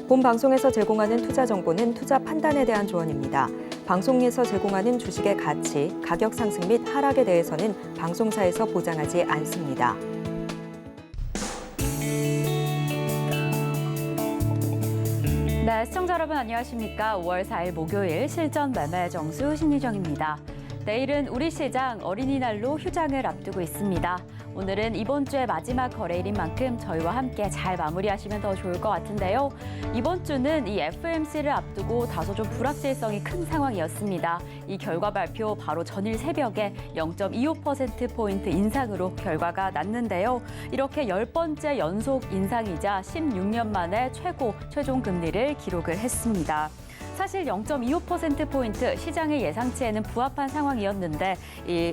본 방송에서 제공하는 투자 정보는 투자 판단에 대한 조언입니다. 방송에서 제공하는 주식의 가치, 가격 상승 및 하락에 대해서는 방송사에서 보장하지 않습니다. 네, 시청자 여러분 안녕하십니까? 5월 4일 목요일 실전 매매 정수 심리정입니다. 내일은 우리 시장 어린이날로 휴장을 앞두고 있습니다. 오늘은 이번 주의 마지막 거래일인 만큼 저희와 함께 잘 마무리하시면 더 좋을 것 같은데요. 이번 주는 이 FOMC를 앞두고 다소 좀 불확실성이 큰 상황이었습니다. 이 결과 발표 바로 전일 새벽에 0.25%포인트 인상으로 결과가 났는데요. 이렇게 10번째 연속 인상이자 16년 만에 최종 금리를 기록을 했습니다. 사실 0.25%포인트 시장의 예상치에는 부합한 상황이었는데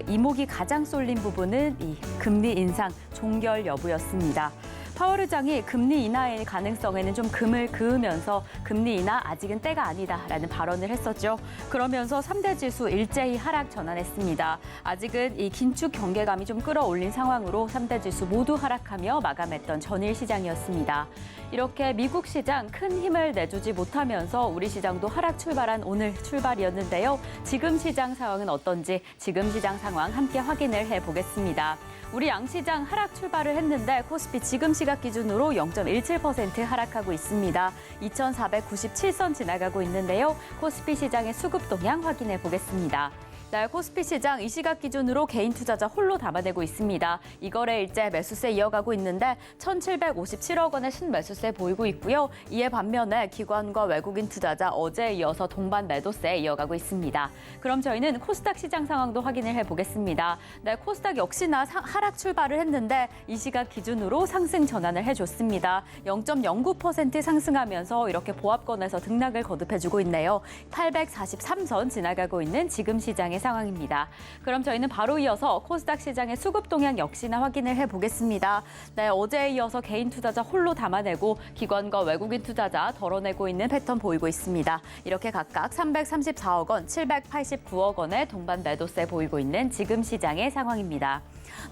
이목이 가장 쏠린 부분은 이 금리 인상 종결 여부였습니다. 파월 의장이 금리 인하의 가능성에는 좀 금을 그으면서 금리 인하 아직은 때가 아니다라는 발언을 했었죠. 그러면서 3대 지수 일제히 하락 전환했습니다. 아직은 이 긴축 경계감이 좀 끌어올린 상황으로 3대 지수 모두 하락하며 마감했던 전일 시장이었습니다. 이렇게 미국 시장 큰 힘을 내주지 못하면서 우리 시장도 하락 출발한 오늘 출발이었는데요. 지금 시장 상황은 어떤지 지금 시장 상황 함께 확인을 해보겠습니다. 우리 양시장 하락 출발을 했는데 코스피 지금 시각 기준으로 0.17% 하락하고 있습니다. 2,497선 지나가고 있는데요. 코스피 시장의 수급 동향 확인해 보겠습니다. 네, 코스피 시장 이 시각 기준으로 개인 투자자 홀로 담아내고 있습니다. 이 거래일째 매수세 이어가고 있는데 1,757억 원의 신매수세 보이고 있고요. 이에 반면에 기관과 외국인 투자자 어제에 이어서 동반 매도세 이어가고 있습니다. 그럼 저희는 코스닥 시장 상황도 확인을 해보겠습니다. 네, 코스닥 역시나 하락 출발을 했는데 이 시각 기준으로 상승 전환을 해줬습니다. 0.09% 상승하면서 이렇게 보합권에서 등락을 거듭해주고 있네요. 843선 지나가고 있는 지금 시장의 상황입니다. 그럼 저희는 바로 이어서 코스닥 시장의 수급 동향 역시나 확인을 해보겠습니다. 네, 어제에 이어서 개인 투자자 홀로 담아내고 기관과 외국인 투자자 덜어내고 있는 패턴 보이고 있습니다. 이렇게 각각 334억 원, 789억 원의 동반 매도세 보이고 있는 지금 시장의 상황입니다.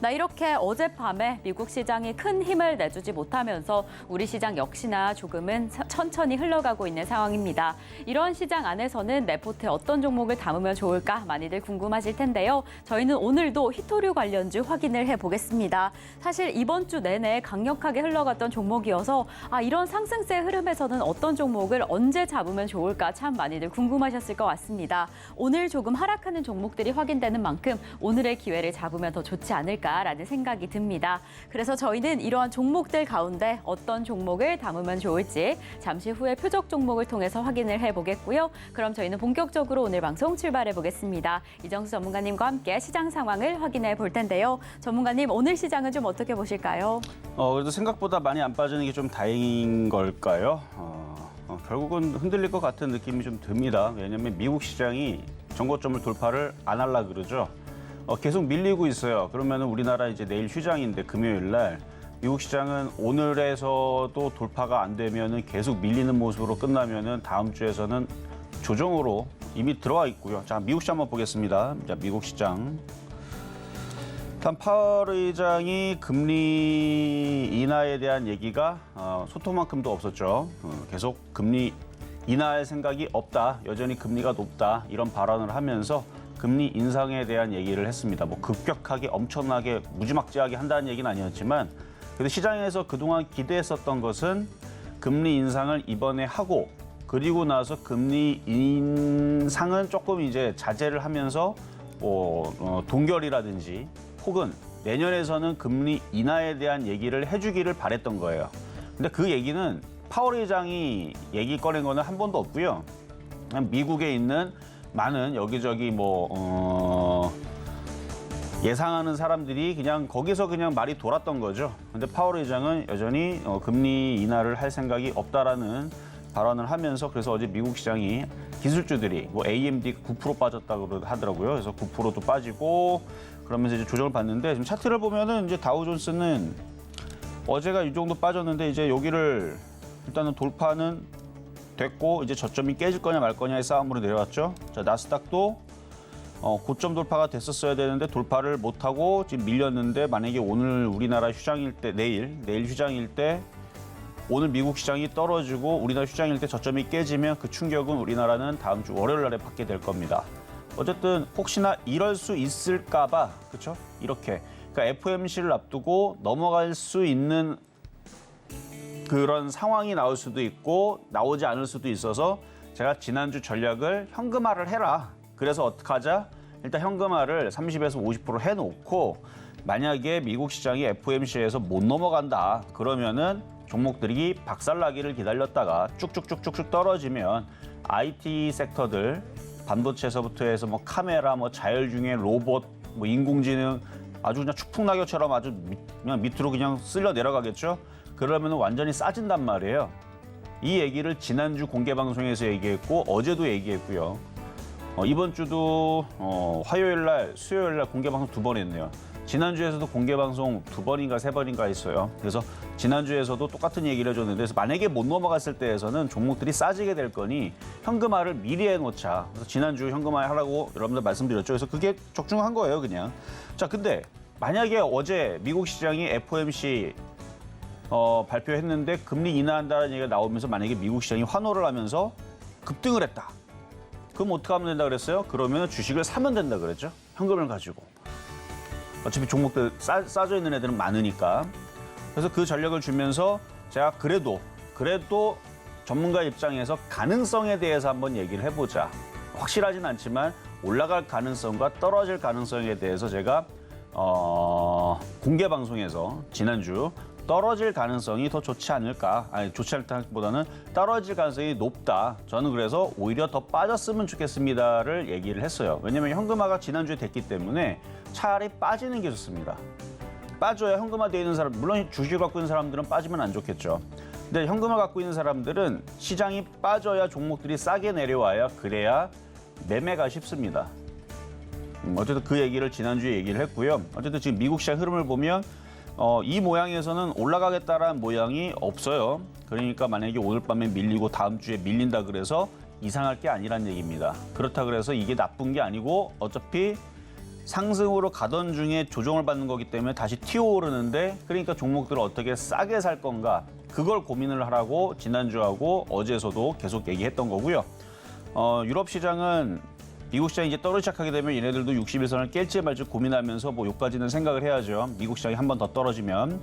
나 이렇게 어젯밤에 미국 시장이 큰 힘을 내주지 못하면서 우리 시장 역시나 조금은 천천히 흘러가고 있는 상황입니다. 이런 시장 안에서는 레포트에 어떤 종목을 담으면 좋을까 많이들 궁금하실 텐데요. 저희는 오늘도 히토류 관련주 확인을 해보겠습니다. 사실 이번 주 내내 강력하게 흘러갔던 종목이어서 이런 상승세 흐름에서는 어떤 종목을 언제 잡으면 좋을까 참 많이들 궁금하셨을 것 같습니다. 오늘 조금 하락하는 종목들이 확인되는 만큼 오늘의 기회를 잡으면 더 좋지 않을까라는 생각이 듭니다. 그래서 저희는 이러한 종목들 가운데 어떤 종목을 담으면 좋을지 잠시 후에 표적 종목을 통해서 확인을 해보겠고요. 그럼 저희는 본격적으로 오늘 방송 출발해 보겠습니다. 이정수 전문가님과 함께 시장 상황을 확인해 볼 텐데요. 전문가님, 오늘 시장은 좀 어떻게 보실까요? 그래도 생각보다 많이 안 빠지는 게 좀 다행인 걸까요? 결국은 흔들릴 것 같은 느낌이 좀 듭니다. 왜냐하면 미국 시장이 정고점을 돌파를 안 하려고 그러죠. 계속 밀리고 있어요. 그러면 우리나라 이제 내일 휴장인데 금요일 날 미국 시장은 오늘에서도 돌파가 안 되면은 계속 밀리는 모습으로 끝나면은 다음 주에서는 조정으로 이미 들어와 있고요. 자, 미국 시장 한번 보겠습니다. 자, 미국 시장. 일단 파월 의장이 금리 인하에 대한 얘기가 소토만큼도 없었죠. 계속 금리 인하할 생각이 없다. 여전히 금리가 높다. 이런 발언을 하면서 금리 인상에 대한 얘기를 했습니다. 뭐 급격하게 엄청나게 무지막지하게 한다는 얘기는 아니었지만 그래도 시장에서 그동안 기대했었던 것은 금리 인상을 이번에 하고 그리고 나서 금리 인상은 조금 이제 자제를 하면서 동결이라든지 혹은 내년에서는 금리 인하에 대한 얘기를 해주기를 바랬던 거예요. 근데 그 얘기는 파월 의장이 얘기 꺼낸 거는 한 번도 없고요. 그냥 미국에 있는 많은 여기저기 예상하는 사람들이 그냥 거기서 그냥 말이 돌았던 거죠. 근데 파월 의장은 여전히 금리 인하를 할 생각이 없다라는 발언을 하면서 그래서 어제 미국 시장이 기술주들이 AMD 9% 빠졌다고 하더라고요. 그래서 9%도 빠지고 그러면서 이제 조정을 받는데 지금 차트를 보면은 이제 다우존스는 어제가 이 정도 빠졌는데 이제 여기를 일단은 돌파는 됐고 이제 저점이 깨질 거냐 말 거냐의 싸움으로 내려왔죠. 자, 나스닥도 고점 돌파가 됐었어야 되는데 돌파를 못하고 지금 밀렸는데 만약에 오늘 우리나라 휴장일 때 내일 휴장일 때 오늘 미국 시장이 떨어지고 우리나라 휴장일 때 저점이 깨지면 그 충격은 우리나라는 다음 주 월요일 날에 받게 될 겁니다. 어쨌든 혹시나 이럴 수 있을까 봐, 그렇죠? 이렇게. 그러니까 FOMC를 앞두고 넘어갈 수 있는 그런 상황이 나올 수도 있고 나오지 않을 수도 있어서 제가 지난주 전략을 현금화를 해라. 그래서 어떡하자? 일단 현금화를 30에서 50% 해놓고 만약에 미국 시장이 FOMC에서 못 넘어간다. 그러면은 종목들이 박살나기를 기다렸다가 쭉쭉쭉쭉쭉 떨어지면 IT 섹터들 반도체에서부터 해서 뭐 카메라, 뭐 자율주행 로봇, 뭐 인공지능 아주 그냥 추풍낙엽처럼 아주 그냥 밑으로 그냥 쓸려 내려가겠죠. 그러면 완전히 싸진단 말이에요. 이 얘기를 지난주 공개 방송에서 얘기했고 어제도 얘기했고요. 이번 주도 화요일 날, 수요일 날 공개 방송 2번 했네요. 지난주에서도 공개 방송 2번인가 3번인가 했어요. 그래서 지난주에서도 똑같은 얘기를 해줬는데 그래서 만약에 못 넘어갔을 때에서는 종목들이 싸지게 될 거니 현금화를 미리 해놓자. 그래서 지난주 현금화 하라고 여러분들 말씀드렸죠. 그래서 그게 적중한 거예요, 그냥. 자, 근데 만약에 어제 미국 시장이 FOMC 발표했는데 금리 인하한다는 얘기가 나오면서 만약에 미국 시장이 환호를 하면서 급등을 했다. 그럼 어떻게 하면 된다 그랬어요? 그러면 주식을 사면 된다 그랬죠. 현금을 가지고. 어차피 종목들 싸져 있는 애들은 많으니까. 그래서 그 전략을 주면서 제가 그래도 전문가 입장에서 가능성에 대해서 한번 얘기를 해보자. 확실하진 않지만 올라갈 가능성과 떨어질 가능성에 대해서 제가 공개 방송에서 지난주 떨어질 가능성이 더 좋지 않을까? 아니, 좋지 않다기보다는 떨어질 가능성이 높다. 저는 그래서 오히려 더 빠졌으면 좋겠습니다를 얘기를 했어요. 왜냐하면 현금화가 지난주에 됐기 때문에 차라리 빠지는 게 좋습니다. 빠져야 현금화되어 있는 사람, 물론 주식을 갖고 있는 사람들은 빠지면 안 좋겠죠. 근데 현금화 갖고 있는 사람들은 시장이 빠져야 종목들이 싸게 내려와야 그래야 매매가 쉽습니다. 어쨌든 그 얘기를 지난주에 얘기를 했고요. 어쨌든 지금 미국 시장 흐름을 보면 이 모양에서는 올라가겠다라는 모양이 없어요. 그러니까 만약에 오늘 밤에 밀리고 다음 주에 밀린다 그래서 이상할 게 아니란 얘기입니다. 그렇다 그래서 이게 나쁜 게 아니고 어차피 상승으로 가던 중에 조정을 받는 거기 때문에 다시 튀어오르는데 그러니까 종목들을 어떻게 싸게 살 건가 그걸 고민을 하라고 지난주하고 어제서도 계속 얘기했던 거고요. 유럽 시장은 미국 시장이 이제 떨어지기 시작하게 되면 얘네들도 61선을 깰지 말지 고민하면서 뭐 요까지는 생각을 해야죠. 미국 시장이 한 번 더 떨어지면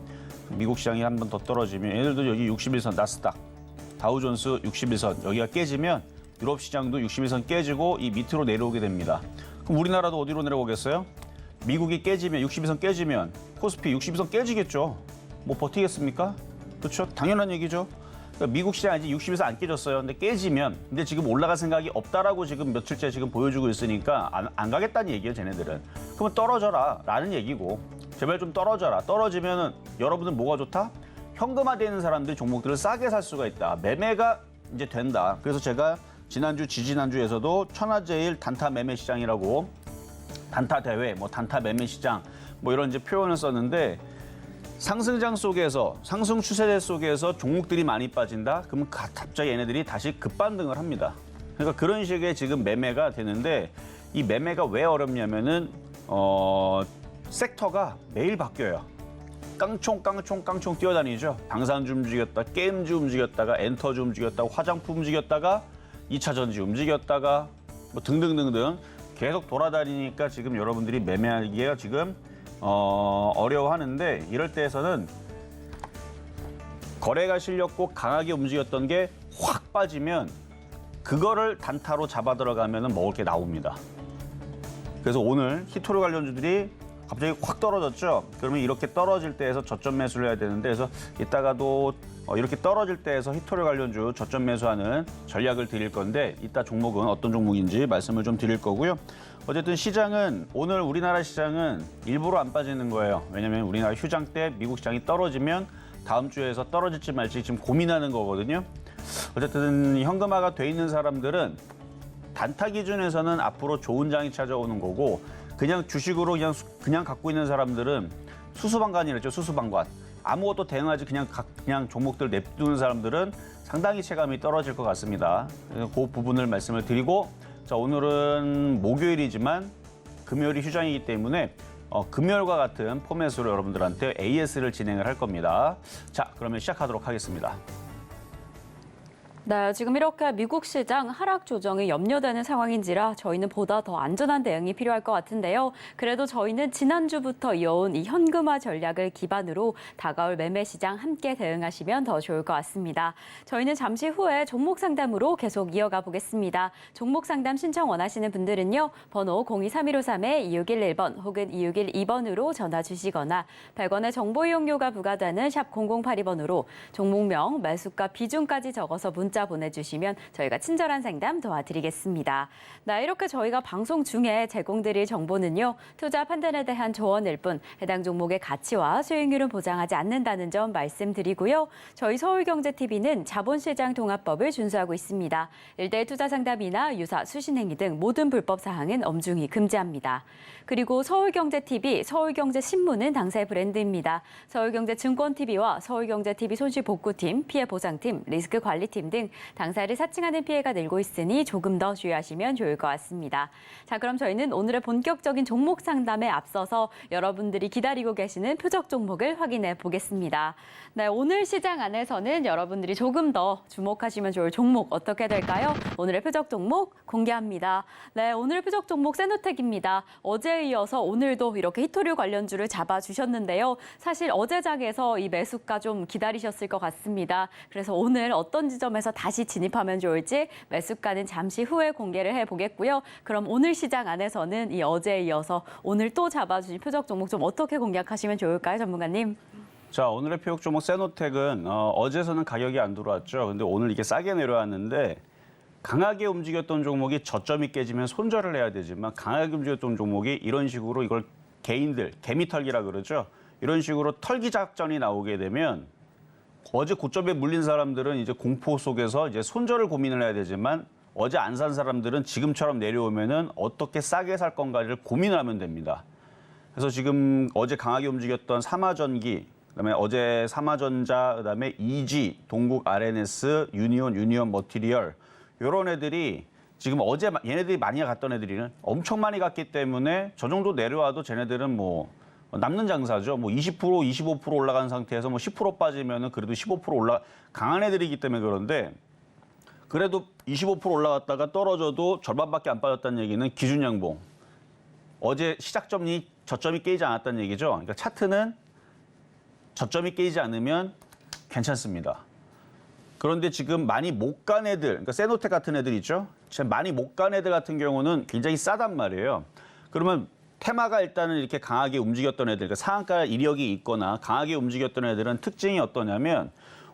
얘네들도 여기 61선 나스닥, 다우존스 61선 여기가 깨지면 유럽 시장도 61선 깨지고 이 밑으로 내려오게 됩니다. 그럼 우리나라도 어디로 내려오겠어요? 미국이 깨지면 62선 깨지면 코스피 62선 깨지겠죠. 뭐 버티겠습니까? 그렇죠? 당연한 얘기죠. 그러니까 미국 시장 이제 60에서 안 깨졌어요. 근데 깨지면, 근데 지금 올라갈 생각이 없다라고 지금 며칠째 지금 보여주고 있으니까 안 가겠다는 얘기예요, 쟤네들은. 그러면 떨어져라 라는 얘기고, 제발 좀 떨어져라. 떨어지면은 여러분들 뭐가 좋다? 현금화되는 사람들이 종목들을 싸게 살 수가 있다. 매매가 이제 된다. 그래서 제가 지난주, 지지난주에서도 천하제일 단타 매매 시장이라고 단타 대회, 뭐 단타 매매 시장, 뭐 이런 이제 표현을 썼는데. 상승장 속에서 상승 추세대 속에서 종목들이 많이 빠진다. 그러면 갑자기 얘네들이 다시 급반등을 합니다. 그러니까 그런 식의 지금 매매가 되는데 이 매매가 왜 어렵냐면은 섹터가 매일 바뀌어요. 깡총 뛰어다니죠. 방산주 움직였다, 게임주 움직였다가 엔터주 움직였다가 화장품 움직였다가 2차 전지 움직였다가 뭐 등등등등 계속 돌아다니니까 지금 여러분들이 매매하기가 지금 어려워하는데 이럴 때에서는 거래가 실렸고 강하게 움직였던 게 확 빠지면 그거를 단타로 잡아 들어가면 먹을 게 나옵니다. 그래서 오늘 히토류 관련주들이 갑자기 확 떨어졌죠. 그러면 이렇게 떨어질 때에서 저점 매수를 해야 되는데 그래서 이따가도 이렇게 떨어질 때에서 히토류 관련주 저점 매수하는 전략을 드릴 건데 이따 종목은 어떤 종목인지 말씀을 좀 드릴 거고요. 어쨌든 시장은 오늘 우리나라 시장은 일부러 안 빠지는 거예요. 왜냐하면 우리나라 휴장 때 미국 시장이 떨어지면 다음 주에서 떨어질지 말지 지금 고민하는 거거든요. 어쨌든 현금화가 돼 있는 사람들은 단타 기준에서는 앞으로 좋은 장이 찾아오는 거고 그냥 주식으로 그냥 갖고 있는 사람들은 수수방관이랬죠. 수수방관. 아무것도 대응하지 그냥 종목들 냅두는 사람들은 상당히 체감이 떨어질 것 같습니다. 그래서 그 부분을 말씀을 드리고 자 오늘은 목요일이지만 금요일이 휴장이기 때문에 금요일과 같은 포맷으로 여러분들한테 AS를 진행을 할 겁니다. 자, 그러면 시작하도록 하겠습니다. 네, 지금 이렇게 미국 시장 하락 조정이 염려되는 상황인지라 저희는 보다 더 안전한 대응이 필요할 것 같은데요. 그래도 저희는 지난주부터 이어온 이 현금화 전략을 기반으로 다가올 매매 시장 함께 대응하시면 더 좋을 것 같습니다. 저희는 잠시 후에 종목 상담으로 계속 이어가 보겠습니다. 종목 상담 신청 원하시는 분들은요. 번호 023153-2611번 혹은 2612번으로 전화 주시거나 100원의 정보 이용료가 부과되는 샵 0082번으로 종목명, 매수가, 비중까지 적어서 문자 보내주시면 저희가 친절한 상담 도와드리겠습니다. 네, 이렇게 저희가 방송 중에 제공드릴 정보는요. 투자 판단에 대한 조언일 뿐 해당 종목의 가치와 수익률은 보장하지 않는다는 점 말씀드리고요. 저희 서울경제TV는 자본시장 통합법을 준수하고 있습니다. 일대 투자 상담이나 유사 수신행위 등 모든 불법 사항은 엄중히 금지합니다. 그리고 서울경제TV, 서울경제신문은 당사의 브랜드입니다. 서울경제증권TV와 서울경제TV 손실복구팀, 피해보상팀, 리스크관리팀 등 당사를 사칭하는 피해가 늘고 있으니 조금 더 주의하시면 좋을 것 같습니다. 자, 그럼 저희는 오늘의 본격적인 종목 상담에 앞서서 여러분들이 기다리고 계시는 표적 종목을 확인해 보겠습니다. 네, 오늘 시장 안에서는 여러분들이 조금 더 주목하시면 좋을 종목 어떻게 될까요? 오늘의 표적 종목 공개합니다. 네, 오늘 표적 종목 세노텍입니다. 어제에 이어서 오늘도 이렇게 히토류 관련주를 잡아주셨는데요. 사실 어제 장에서 이 매수가 좀 기다리셨을 것 같습니다. 그래서 오늘 어떤 지점에서 다시 진입하면 좋을지 매수가는 잠시 후에 공개를 해보겠고요. 그럼 오늘 시장 안에서는 이 어제에 이어서 오늘 또 잡아주신 표적 종목 좀 어떻게 공략하시면 좋을까요, 전문가님? 자, 오늘의 표적 종목 세노텍은 어제서는 가격이 안 들어왔죠. 근데 오늘 이게 싸게 내려왔는데 강하게 움직였던 종목이 저점이 깨지면 손절을 해야 되지만 강하게 움직였던 종목이 이런 식으로 이걸 개인들, 개미털기라 그러죠. 이런 식으로 털기 작전이 나오게 되면 어제 고점에 물린 사람들은 이제 공포 속에서 이제 손절을 고민을 해야 되지만 어제 안 산 사람들은 지금처럼 내려오면은 어떻게 싸게 살 건가를 고민을 하면 됩니다. 그래서 지금 어제 강하게 움직였던 삼화전기, 그다음에 어제 삼화전자, 그다음에 EG, 동국 RNS, 유니온 머티리얼 이런 애들이 지금 어제 얘네들이 많이 갔던 애들이는 엄청 많이 갔기 때문에 저 정도 내려와도 쟤네들은 뭐 남는 장사죠. 뭐 20%, 25% 올라간 상태에서 뭐 10% 빠지면은 그래도 15% 강한 애들이기 때문에 그런데 그래도 25% 올라갔다가 떨어져도 절반밖에 안 빠졌다는 얘기는 기준 양봉. 어제 시작점이 저점이 깨지지 않았다는 얘기죠. 그러니까 차트는 저점이 깨지지 않으면 괜찮습니다. 그런데 지금 많이 못 간 애들, 그러니까 세노텍 같은 애들 있죠. 많이 못 간 애들 같은 경우는 굉장히 싸단 말이에요. 그러면 테마가 일단은 이렇게 강하게 움직였던 애들, 그러니까 상한가 이력이 있거나 강하게 움직였던 애들은 특징이 어떠냐면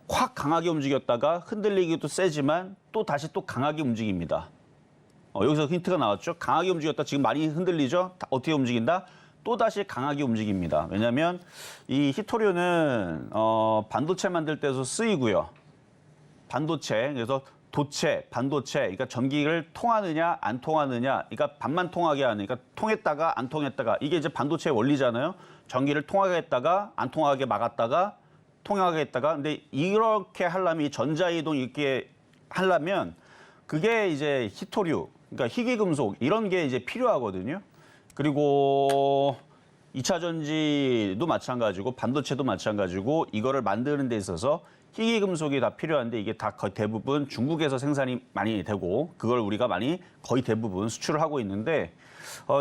확 강하게 움직였다가 흔들리기도 세지만 또 다시 또 강하게 움직입니다. 여기서 힌트가 나왔죠. 강하게 움직였다 지금 많이 흔들리죠. 어떻게 움직인다? 또 다시 강하게 움직입니다. 왜냐하면 이 히토류는 반도체 만들 때도 쓰이고요. 반도체, 그래서 도체, 반도체, 그러니까 전기를 통하느냐 안 통하느냐, 그러니까 반만 통하게 하는, 그러니까 통했다가 안 통했다가 이게 이제 반도체의 원리잖아요. 전기를 통하게 했다가 안 통하게 막았다가 통하게 했다가, 근데 이렇게 하려면 이 전자이동 있게 하려면 그게 이제 히토류, 그러니까 희귀금속 이런 게 이제 필요하거든요. 그리고 2차 전지도 마찬가지고 반도체도 마찬가지고 이거를 만드는 데 있어서 희귀금속이 다 필요한데 이게 다 거의 대부분 중국에서 생산이 많이 되고 그걸 우리가 많이 거의 대부분 수출을 하고 있는데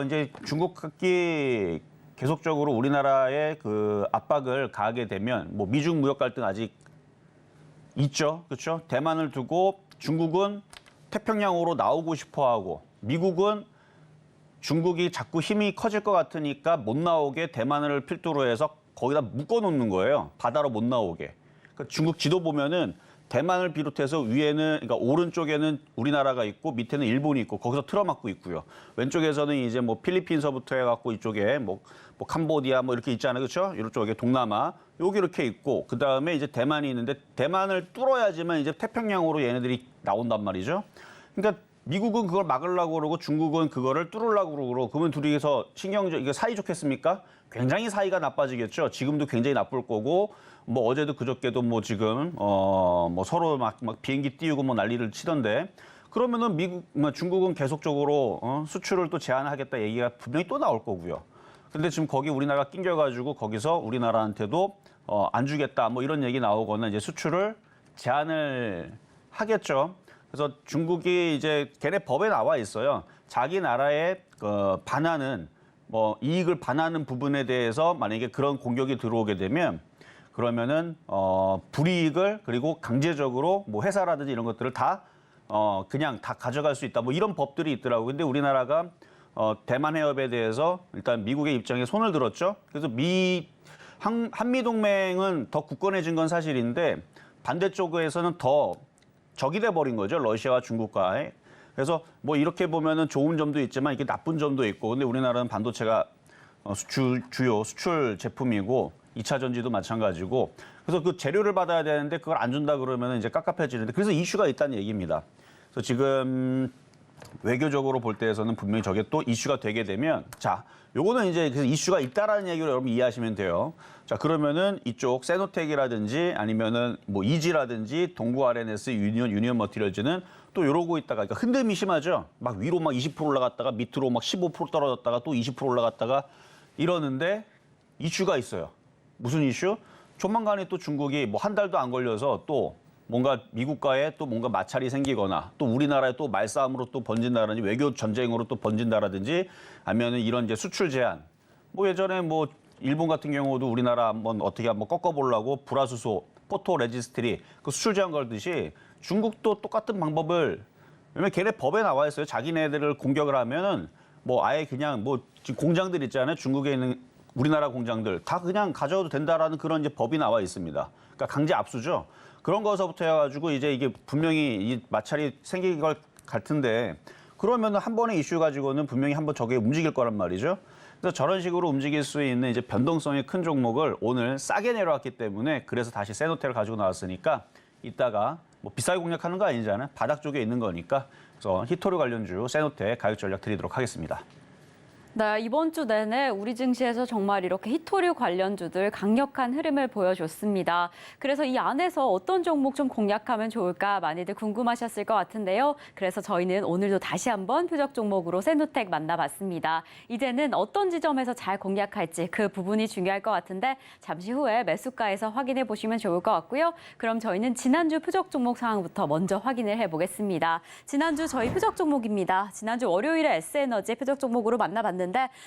이제 중국이 계속적으로 우리나라에 그 압박을 가하게 되면 뭐 미중 무역 갈등 아직 있죠. 그렇죠? 대만을 두고 중국은 태평양으로 나오고 싶어 하고 미국은 중국이 자꾸 힘이 커질 것 같으니까 못 나오게 대만을 필두로 해서 거기다 묶어 놓는 거예요. 바다로 못 나오게. 그러니까 중국 지도 보면은 대만을 비롯해서 위에는, 그러니까 오른쪽에는 우리나라가 있고 밑에는 일본이 있고 거기서 틀어막고 있고요. 왼쪽에서는 이제 뭐 필리핀서부터 해갖고 이쪽에 뭐 캄보디아 뭐 이렇게 있잖아요. 그렇죠? 이쪽에 동남아. 여기 이렇게 있고 그 다음에 이제 대만이 있는데 대만을 뚫어야지만 이제 태평양으로 얘네들이 나온단 말이죠. 그러니까 미국은 그걸 막으려고 그러고 중국은 그거를 뚫으려고 그러고 그러면 둘이서 이게 사이 좋겠습니까? 굉장히 사이가 나빠지겠죠. 지금도 굉장히 나쁠 거고 뭐 어제도 그저께도 뭐 지금 뭐 서로 막 비행기 띄우고 뭐 난리를 치던데 그러면은 중국은 계속적으로 수출을 또 제한하겠다 얘기가 분명히 또 나올 거고요. 근데 지금 거기 우리나라가 낑겨가지고 거기서 우리나라한테도 안 주겠다 뭐 이런 얘기 나오거나 이제 수출을 제한을 하겠죠. 그래서 중국이 이제 걔네 법에 나와 있어요. 자기 나라에 반하는 뭐 이익을 반하는 부분에 대해서 만약에 그런 공격이 들어오게 되면 그러면은 불이익을 그리고 강제적으로 뭐 회사라든지 이런 것들을 다 그냥 다 가져갈 수 있다. 뭐 이런 법들이 있더라고요. 근데 우리나라가 대만 해협에 대해서 일단 미국의 입장에 손을 들었죠. 그래서 한미 동맹은 더 굳건해진 건 사실인데 반대쪽에서는 더 적이 돼 버린 거죠. 러시아와 중국과의. 그래서 뭐 이렇게 보면은 좋은 점도 있지만 이게 나쁜 점도 있고. 근데 우리나라는 반도체가 주요 수출 제품이고 2차 전지도 마찬가지고. 그래서 그 재료를 받아야 되는데 그걸 안 준다 그러면은 이제 깝깝해지는데 그래서 이슈가 있다는 얘기입니다. 그래서 지금 외교적으로 볼 때에서는 분명히 저게 또 이슈가 되게 되면 자, 요거는 이제 그래서 이슈가 있다라는 얘기로 여러분 이해하시면 돼요. 자, 그러면은 이쪽 세노텍이라든지 아니면은 뭐 이지라든지 동구 RNS, 유니온 머티리얼즈는 또 이러고 있다가 그러니까 흔듦이 심하죠. 막 위로 막 20% 올라갔다가 밑으로 막 15% 떨어졌다가 또 20% 올라갔다가 이러는데 이슈가 있어요. 무슨 이슈? 조만간에 또 중국이 뭐 한 달도 안 걸려서 또 뭔가 미국과의 또 뭔가 마찰이 생기거나 또 우리나라에 또 말싸움으로 또 번진다든지 외교 전쟁으로 또 번진다라든지 아니면은 이런 이제 수출 제한. 뭐 예전에 뭐 일본 같은 경우도 우리나라 한번 어떻게 한번 꺾어보려고 불화수소, 포토 레지스트리 그 수출 제한 걸듯이 중국도 똑같은 방법을 왜냐면 걔네 법에 나와 있어요. 자기네들을 공격을 하면은 뭐 아예 그냥 뭐 지금 공장들 있잖아요. 중국에 있는 우리나라 공장들 다 그냥 가져도 된다라는 그런 이제 법이 나와 있습니다. 그러니까 강제 압수죠. 그런 거서부터 해가지고 이제 이게 분명히 이 마찰이 생길 것 같은데 그러면 한 번의 이슈 가지고는 분명히 한번 저게 움직일 거란 말이죠. 그래서 저런 식으로 움직일 수 있는 이제 변동성이 큰 종목을 오늘 싸게 내려왔기 때문에 그래서 다시 세노텔을 가지고 나왔으니까 이따가 뭐 비싸게 공략하는 거 아니잖아요. 바닥 쪽에 있는 거니까. 그래서 히토류 관련주 세노텔 가격 전략 드리도록 하겠습니다. 네, 이번 주 내내 우리 증시에서 정말 이렇게 히토류 관련주들 강력한 흐름을 보여줬습니다. 그래서 이 안에서 어떤 종목 좀 공략하면 좋을까 많이들 궁금하셨을 것 같은데요. 그래서 저희는 오늘도 다시 한번 표적 종목으로 세노텍 만나봤습니다. 이제는 어떤 지점에서 잘 공략할지 그 부분이 중요할 것 같은데 잠시 후에 매수가에서 확인해 보시면 좋을 것 같고요. 그럼 저희는 지난주 표적 종목 상황부터 먼저 확인을 해보겠습니다. 지난주 저희 표적 종목입니다. 지난주 월요일에 S에너지 표적 종목으로 만나봤는데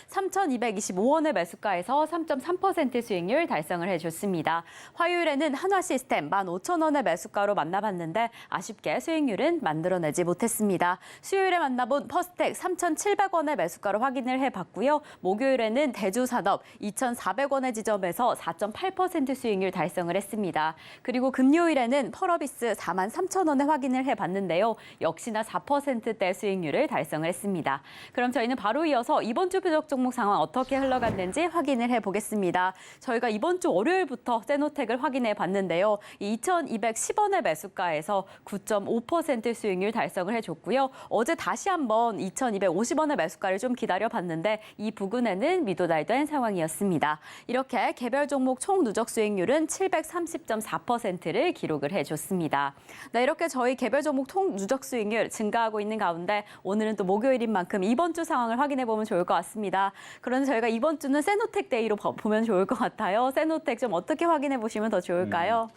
3,225원의 매수가에서 3.3% 수익률 달성을 해줬습니다. 화요일에는 한화시스템 15,000원의 매수가로 만나봤는데 아쉽게 수익률은 만들어내지 못했습니다. 수요일에 만나본 퍼스텍 3,700원의 매수가로 확인을 해봤고요. 목요일에는 대주산업 2,400원의 지점에서 4.8% 수익률 달성을 했습니다. 그리고 금요일에는 펄어비스 43,000원에 확인을 해봤는데요. 역시나 4%대 수익률을 달성을 했습니다. 그럼 저희는 바로 이어서 이번 주 표적 종목 상황 어떻게 흘러갔는지 확인을 해보겠습니다. 저희가 이번 주 월요일부터 세노텍을 확인해 봤는데요. 2,210원의 매수가에서 9.5% 수익률 달성을 해줬고요. 어제 다시 한번 2,250원의 매수가를 좀 기다려봤는데 이 부근에는 미도달된 상황이었습니다. 이렇게 개별 종목 총 누적 수익률은 730.4%를 기록을 해줬습니다. 네, 이렇게 저희 개별 종목 총 누적 수익률 증가하고 있는 가운데 오늘은 또 목요일인 만큼 이번 주 상황을 확인해 보면 좋을 것 같습니다. 그런데 저희가 이번 주는 세노텍 데이로 보면 좋을 것 같아요. 세노텍 좀 어떻게 확인해 보시면 더 좋을까요?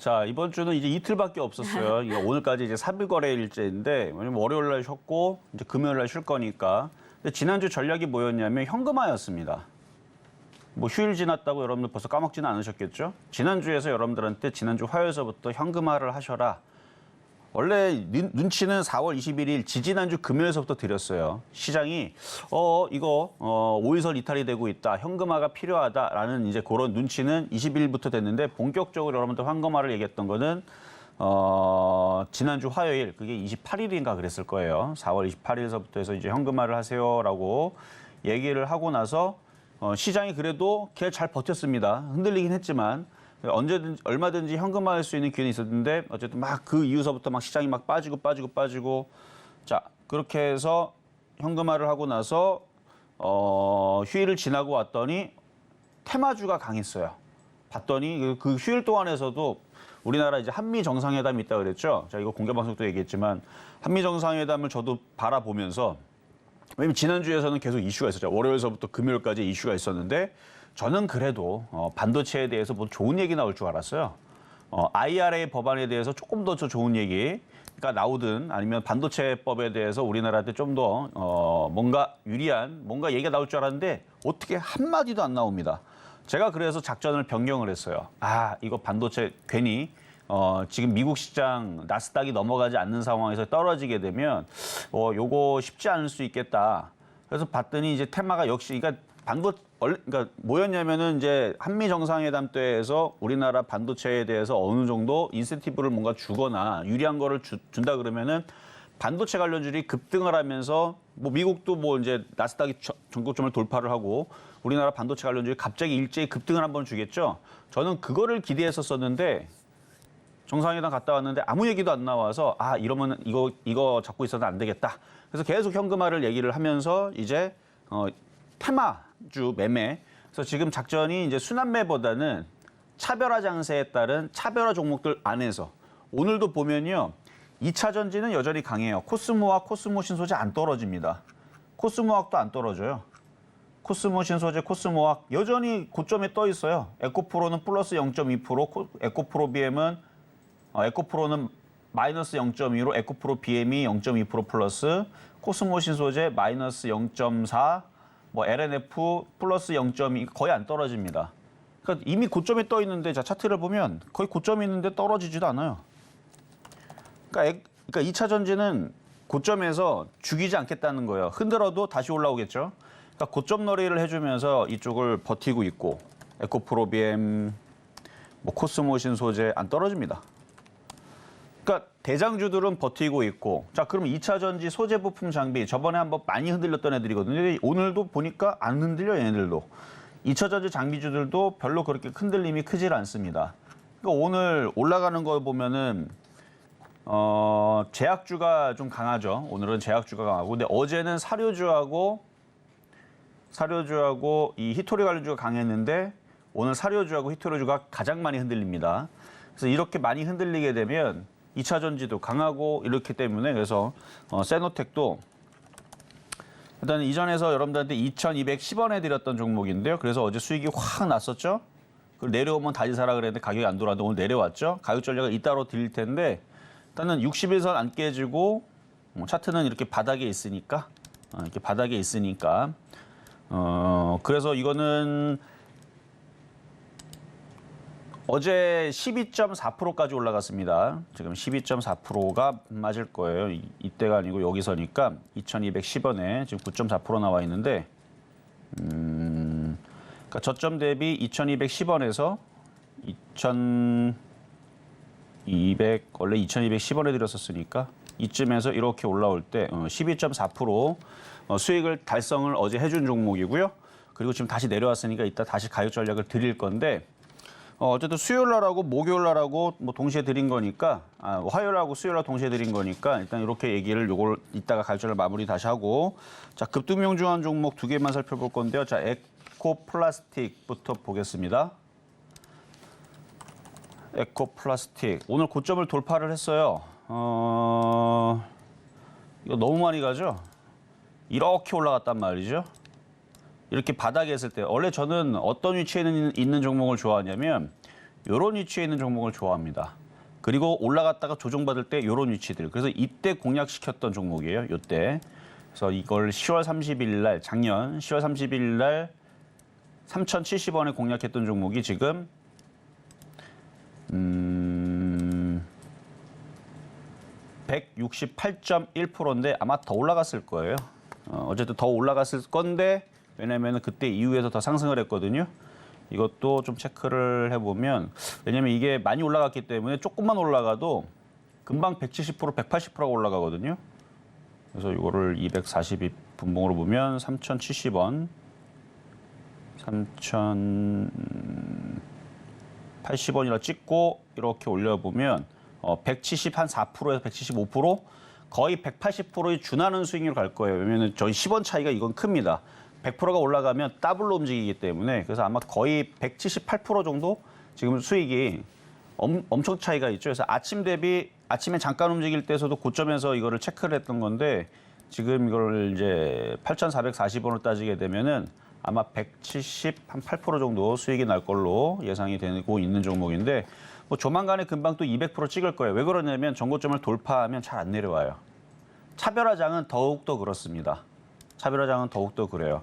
자, 이번 주는 이제 이틀밖에 없었어요. 이게 오늘까지 이제 3일 거래일째인데 왜냐면 월요일 날 쉬었고 이제 금요일 날 쉴 거니까. 근데 지난주 전략이 뭐였냐면 현금화였습니다. 뭐 휴일 지났다고 여러분들 벌써 까먹지는 않으셨겠죠? 지난주에서 여러분들한테 지난주 화요일서부터 현금화를 하셔라. 원래 눈치는 4월 21일 지지난주 금요일서부터 드렸어요. 시장이 이거 5일선 이탈이 되고 있다. 현금화가 필요하다라는 이제 그런 눈치는 20일부터 됐는데 본격적으로 여러분들 현금화를 얘기했던 거는 지난주 화요일 그게 28일인가 그랬을 거예요. 4월 28일서부터 해서 이제 현금화를 하세요라고 얘기를 하고 나서 시장이 그래도 걔 잘 버텼습니다. 흔들리긴 했지만 언제든지 얼마든지 현금화할 수 있는 기회는 있었는데 어쨌든 막 그 이후서부터 막 시장이 막 빠지고 자 그렇게 해서 현금화를 하고 나서 휴일을 지나고 왔더니 테마주가 강했어요. 봤더니 그 휴일 동안에서도 우리나라 이제 한미 정상회담이 있다 그랬죠. 자 이거 공개 방송도 얘기했지만 한미 정상회담을 저도 바라보면서 왜냐면 지난주에서는 계속 이슈가 있었죠. 월요일서부터 금요일까지 이슈가 있었는데 저는 그래도 반도체에 대해서 뭐 좋은 얘기 나올 줄 알았어요. IRA 법안에 대해서 조금 더 좋은 얘기가 나오든 아니면 반도체법에 대해서 우리나라한테 좀 더 뭔가 유리한 뭔가 얘기가 나올 줄 알았는데 어떻게 한마디도 안 나옵니다. 제가 그래서 작전을 변경을 했어요. 이거 반도체 괜히 지금 미국 시장 나스닥이 넘어가지 않는 상황에서 떨어지게 되면 요거 쉽지 않을 수 있겠다. 그래서 봤더니 이제 테마가 역시 그러니까 뭐였냐면은 이제 한미 정상회담 때에서 우리나라 반도체에 대해서 어느 정도 인센티브를 뭔가 주거나 유리한 거를 준다 그러면은 반도체 관련주들이 급등을 하면서 뭐 미국도 뭐 이제 나스닥이 전고점을 돌파를 하고 우리나라 반도체 관련주들이 갑자기 일제히 급등을 한번 주겠죠. 저는 그거를 기대했었었는데 정상회담 갔다 왔는데 아무 얘기도 안 나와서 이러면 이거 잡고 있어도 안 되겠다. 그래서 계속 현금화를 얘기를 하면서 이제 테마주 매매. 그래서 지금 작전이 이제 순환매보다는 차별화 장세에 따른 차별화 종목들 안에서 오늘도 보면요. 2차 전지는 여전히 강해요. 코스모와 코스모 신소재 안 떨어집니다. 코스모학도 안 떨어져요. 코스모 신소재, 코스모학 여전히 고점에 떠 있어요. 에코프로는 플러스 0.2%, 에코프로 BM은 에코프로는 마이너스 0.2로 에코프로 BM이 0.2% 플러스, 코스모 신소재 마이너스 0.4, 뭐 LNF 플러스 0.2 거의 안 떨어집니다. 그러니까 이미 고점에 떠 있는데 자 차트를 보면 거의 고점에 있는데 떨어지지도 않아요. 그러니까 2차 전지는 고점에서 죽이지 않겠다는 거예요. 흔들어도 다시 올라오겠죠. 그러니까 고점 놀이를 해주면서 이쪽을 버티고 있고 에코프로 BM, 뭐 코스모신 소재 안 떨어집니다. 그러니까 대장주들은 버티고 있고 자 그럼 2차 전지 소재 부품 장비 저번에 한번 많이 흔들렸던 애들이거든요. 오늘도 보니까 안 흔들려 얘네들도. 2차 전지 장비주들도 별로 그렇게 흔들림이 크질 않습니다. 그러니까 오늘 올라가는 거 보면은 제약주가 좀 강하죠. 오늘은 제약주가 강하고 근데 어제는 사료주하고 이 히토리 관련주가 강했는데 오늘 사료주하고 히토리주가 가장 많이 흔들립니다. 그래서 이렇게 많이 흔들리게 되면 2차 전지도 강하고 이렇기 때문에 그래서 세노텍도 일단 이전에서 여러분들한테 2,210원에 드렸던 종목인데요. 그래서 어제 수익이 확 났었죠. 그리고 내려오면 다시 사라 그랬는데 가격이 안 돌아왔는데 오늘 내려왔죠. 가격 전략을 이따로 드릴 텐데 일단은 60일선 안 깨지고 차트는 이렇게 바닥에 있으니까 그래서 이거는 어제 12.4%까지 올라갔습니다. 지금 12.4%가 맞을 거예요. 이때가 아니고 여기서니까 2,210원에 지금 9.4% 나와 있는데 그러니까 저점 대비 2,210원에서 2,200 원래 2,210원에 드렸었으니까 이쯤에서 이렇게 올라올 때 12.4% 수익을 달성을 어제 해준 종목이고요. 그리고 지금 다시 내려왔으니까 이따 다시 가격 전략을 드릴 건데 어쨌든 수요일날하고 목요일날하고 뭐 동시에 드린 거니까 화요일하고 수요일날 동시에 드린 거니까 일단 이렇게 얘기를 요걸 이따가 가격 전략 마무리 다시 하고 자 급등명 중한 종목 두 개만 살펴볼 건데요. 자 에코플라스틱부터 보겠습니다. 에코플라스틱 오늘 고점을 돌파를 했어요. 이거 너무 많이 가죠? 이렇게 올라갔단 말이죠. 이렇게 바닥에 있을 때 원래 저는 어떤 위치에 있는 종목을 좋아하냐면 이런 위치에 있는 종목을 좋아합니다. 그리고 올라갔다가 조정받을 때 이런 위치들. 그래서 이때 공략시켰던 종목이에요. 이때. 그래서 이걸 10월 30일 날 작년 10월 30일 날 3,070원에 공략했던 종목이 지금 168.1%인데 아마 더 올라갔을 거예요. 어쨌든 더 올라갔을 건데 왜냐면 그때 이후에서 더 상승을 했거든요. 이것도 좀 체크를 해보면 왜냐면 이게 많이 올라갔기 때문에 조금만 올라가도 금방 170%, 180%가 올라가거든요. 그래서 이거를 242분봉으로 보면 3,070원, 3,080원이라 찍고 이렇게 올려보면 170한 4%에서 175% 거의 180%의 준하는 수익률 갈 거예요. 왜냐면 저희 10원 차이가 이건 큽니다. 100%가 올라가면 더블로 움직이기 때문에 그래서 아마 거의 178% 정도 지금 수익이 엄청 차이가 있죠. 그래서 아침 대비 아침에 잠깐 움직일 때에서도 고점에서 이거를 체크를 했던 건데 지금 이걸 이제 8,440원을 따지게 되면은 아마 170, 한 8% 정도 수익이 날 걸로 예상이 되고 있는 종목인데 뭐 조만간에 금방 또 200% 찍을 거예요. 왜 그러냐면 전고점을 돌파하면 잘 안 내려와요. 차별화장은 더욱더 그렇습니다. 차별화장은 더욱더 그래요.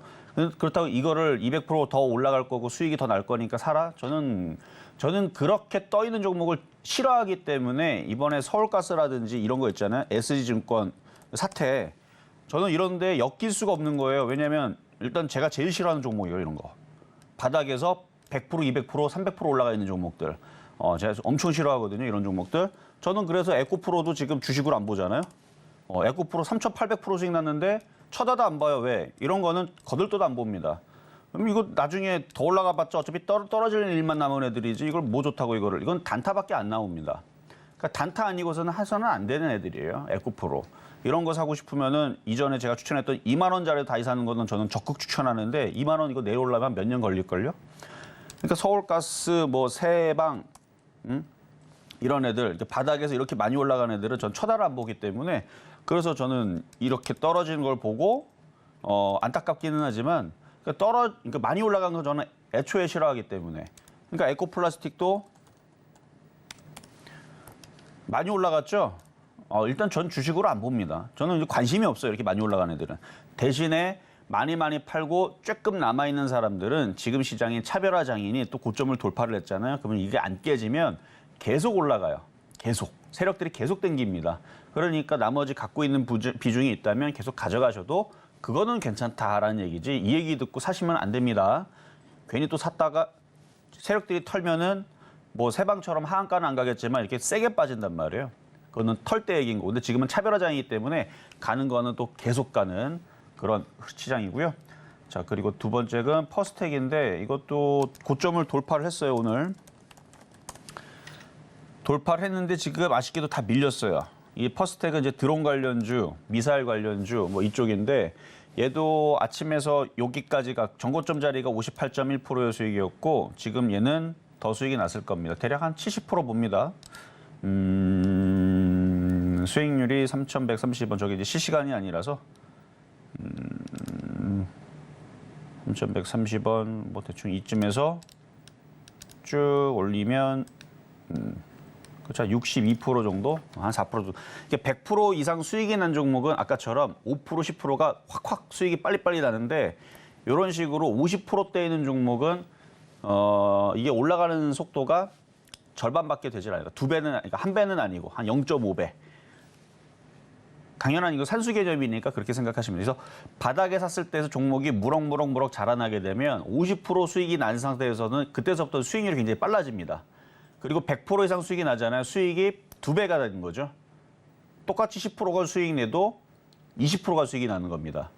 그렇다고 이거를 200%더 올라갈 거고 수익이 더 날 거니까 사라? 저는 그렇게 떠 있는 종목을 싫어하기 때문에 이번에 서울가스라든지 이런 거 있잖아요. SG증권 사태. 저는 이런데 엮일 수가 없는 거예요. 왜냐하면 일단 제가 제일 싫어하는 종목이에요. 이런 거. 바닥에서 100%, 200%, 300% 올라가 있는 종목들. 제가 엄청 싫어하거든요. 이런 종목들. 저는 그래서 에코프로도 지금 주식으로 안 보잖아요. 에코프로 3,800% 수익 났는데 쳐다도 안 봐요. 왜? 이런 거는 거들떠도 안 봅니다. 그럼 이거 나중에 더 올라가 봤자 어차피 떨어지는 일만 남은 애들이지 이걸 뭐 좋다고 이거를. 이건 단타밖에 안 나옵니다. 그러니까 단타 아니고서는 해서는 안 되는 애들이에요. 에코프로. 이런 거 사고 싶으면은 이전에 제가 추천했던 2만 원짜리 다이 사는 거는 저는 적극 추천하는데 2만 원 이거 내려오려면 몇 년 걸릴걸요? 그러니까 서울가스, 뭐 세방, 이런 애들 이렇게 바닥에서 이렇게 많이 올라가는 애들은 전 쳐다를 안 보기 때문에 그래서 저는 이렇게 떨어지는 걸 보고 안타깝기는 하지만 그러니까 많이 올라간 거 저는 애초에 싫어하기 때문에 그러니까 에코플라스틱도 많이 올라갔죠. 일단 전 주식으로 안 봅니다. 저는 관심이 없어요. 이렇게 많이 올라가는 애들은. 대신에 많이 팔고 조금 남아있는 사람들은 지금 시장이 차별화 장인이 또 고점을 돌파를 했잖아요. 그러면 이게 안 깨지면 계속 올라가요. 계속. 세력들이 계속 땡깁니다. 그러니까 나머지 갖고 있는 비중이 있다면 계속 가져가셔도 그거는 괜찮다라는 얘기지. 이 얘기 듣고 사시면 안 됩니다. 괜히 또 샀다가 세력들이 털면은 뭐 세방처럼 하한가는 안 가겠지만 이렇게 세게 빠진단 말이에요. 그거는 털 때 얘기인 거고. 근데 지금은 차별화장이기 때문에 가는 거는 또 계속 가는 그런 시장이고요. 자, 그리고 두 번째는 퍼스텍인데 이것도 고점을 돌파를 했어요, 오늘. 돌파를 했는데 지금 아쉽게도 다 밀렸어요. 이 퍼스텍은 이제 드론 관련주, 미사일 관련주 뭐 이쪽인데 얘도 아침에서 여기까지가 전고점 자리가 58.1%의 수익이었고 지금 얘는 더 수익이 났을 겁니다. 대략 한 70% 봅니다. 수익률이 3,130원. 저게 이제 실시간이 아니라서 3,130원 뭐 대충 이쯤에서 쭉 올리면 그렇죠. 62% 정도, 한 4% 정도. 이게 100% 이상 수익이 난 종목은 아까처럼 5%, 10%가 확 수익이 빨리빨리 나는데 이런 식으로 50%대 있는 종목은 이게 올라가는 속도가 절반밖에 되질 않아요. 그러니까 한 배는 아니고 한 0.5배. 당연한 이거 산수 개념이니까 그렇게 생각하시면 돼요. 그래서 바닥에 샀을 때에서 종목이 무럭무럭 자라나게 되면 50% 수익이 난 상태에서는 그때서부터 수익률이 굉장히 빨라집니다. 그리고 100% 이상 수익이 나잖아요. 수익이 2배가 되는 거죠. 똑같이 10%가 수익 내도 20%가 수익이 나는 겁니다.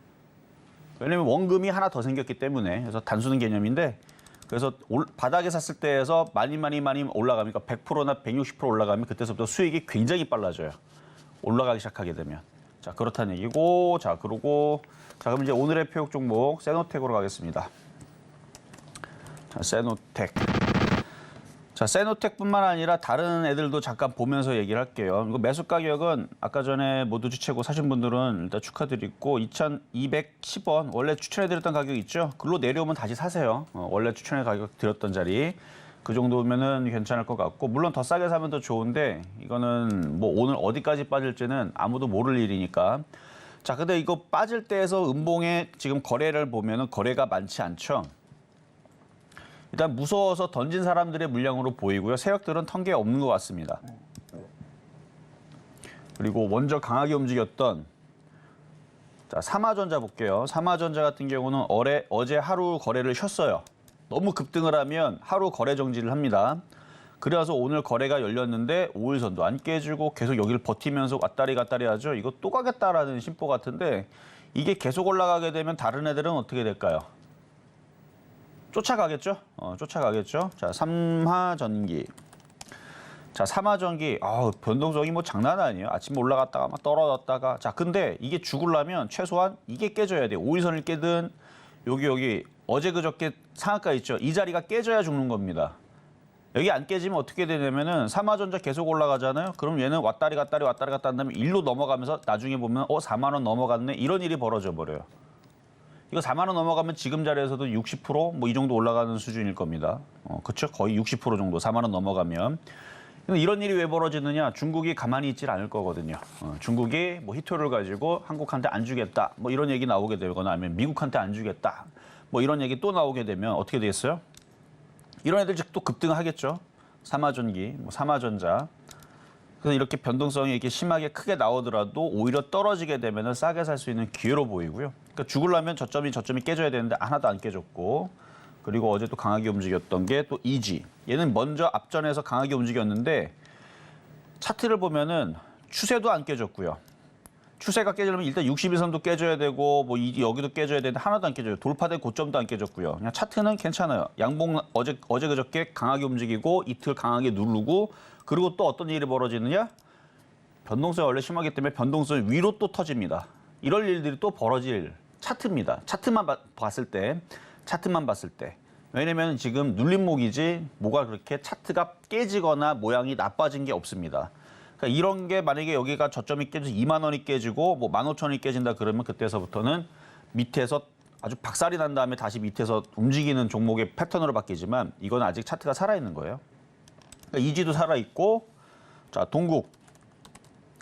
왜냐면 원금이 하나 더 생겼기 때문에. 그래서 단순한 개념인데 그래서 바닥에 샀을 때에서 많이 올라가니까 100%나 160% 올라가면 그때서부터 수익이 굉장히 빨라져요. 올라가기 시작하게 되면. 자, 그렇다는 얘기고. 자, 그러고 그럼 이제 오늘의 표역 종목 세노텍으로 가겠습니다. 자, 세노텍. 자, 세노텍뿐만 아니라 다른 애들도 잠깐 보면서 얘기를 할게요. 이거 매수 가격은 아까 전에 모두 주최고 사신 분들은 일단 축하드리고 2,210원 원래 추천해드렸던 가격 있죠? 글로 내려오면 다시 사세요. 원래 추천의 가격 드렸던 자리 그 정도면은 괜찮을 것 같고 물론 더 싸게 사면 더 좋은데 이거는 뭐 오늘 어디까지 빠질지는 아무도 모를 일이니까. 자, 근데 이거 빠질 때에서 음봉에 지금 거래를 보면은 거래가 많지 않죠. 일단 무서워서 던진 사람들의 물량으로 보이고요. 세력들은 턴 게 없는 것 같습니다. 그리고 먼저 강하게 움직였던 자, 삼화전자 볼게요. 삼화전자 같은 경우는 어제 하루 거래를 쉬었어요. 너무 급등을 하면 하루 거래 정지를 합니다. 그래서 오늘 거래가 열렸는데 5일선도 안 깨지고 계속 여기를 버티면서 왔다리 갔다리 하죠. 이거 또 가겠다라는 심보 같은데 이게 계속 올라가게 되면 다른 애들은 어떻게 될까요? 쫓아가겠죠? 쫓아가겠죠? 자, 삼화전기. 자, 삼화전기. 변동성이 뭐 장난 아니에요. 아침에 올라갔다가 막 떨어졌다가. 자, 근데 이게 죽으려면 최소한 이게 깨져야 돼요. 5일선을 깨든 여기 어제 그저께 상한가 있죠? 이 자리가 깨져야 죽는 겁니다. 여기 안 깨지면 어떻게 되냐면은 삼화전자 계속 올라가잖아요. 그럼 얘는 왔다리 갔다 한 다음에 1로 넘어가면서 나중에 보면 4만 원 넘어갔네. 이런 일이 벌어져 버려요. 이거 4만 원 넘어가면 지금 자리에서도 60%뭐 이 정도 올라가는 수준일 겁니다. 그렇죠? 거의 60% 정도 4만 원 넘어가면. 근데 이런 일이 왜 벌어지느냐? 중국이 가만히 있질 않을 거거든요. 중국이 뭐 히토를 가지고 한국한테 안 주겠다. 뭐 이런 얘기 나오게 되거나 아니면 미국한테 안 주겠다. 뭐 이런 얘기 또 나오게 되면 어떻게 되겠어요? 이런 애들 또 급등하겠죠. 삼화전기, 뭐 삼화전자. 그래서 이렇게 변동성이 이렇게 심하게 크게 나오더라도 오히려 떨어지게 되면 싸게 살 수 있는 기회로 보이고요. 그러니까 죽으려면 저점이 깨져야 되는데 하나도 안 깨졌고. 그리고 어제 또 강하게 움직였던 게 또 EG. 얘는 먼저 앞전에서 강하게 움직였는데 차트를 보면은 추세도 안 깨졌고요. 추세가 깨지려면 일단 61선도 깨져야 되고 뭐 여기도 깨져야 되는데 하나도 안 깨져요. 돌파된 고점도 안 깨졌고요. 그냥 차트는 괜찮아요. 양봉 어제 그저께 강하게 움직이고 이틀 강하게 누르고 그리고 또 어떤 일이 벌어지느냐? 변동성이 원래 심하기 때문에 변동성이 위로 또 터집니다. 이럴 일들이 또 벌어질 차트입니다. 차트만 봤을 때. 왜냐면 지금 눌림목이지 뭐가 그렇게 차트가 깨지거나 모양이 나빠진 게 없습니다. 그러니까 이런 게 만약에 여기가 저점이 깨져서 2만 원이 깨지고 뭐 15,000원이 깨진다 그러면 그때서부터는 밑에서 아주 박살이 난 다음에 다시 밑에서 움직이는 종목의 패턴으로 바뀌지만 이건 아직 차트가 살아있는 거예요. 그러니까 이지도 살아있고 자 동국,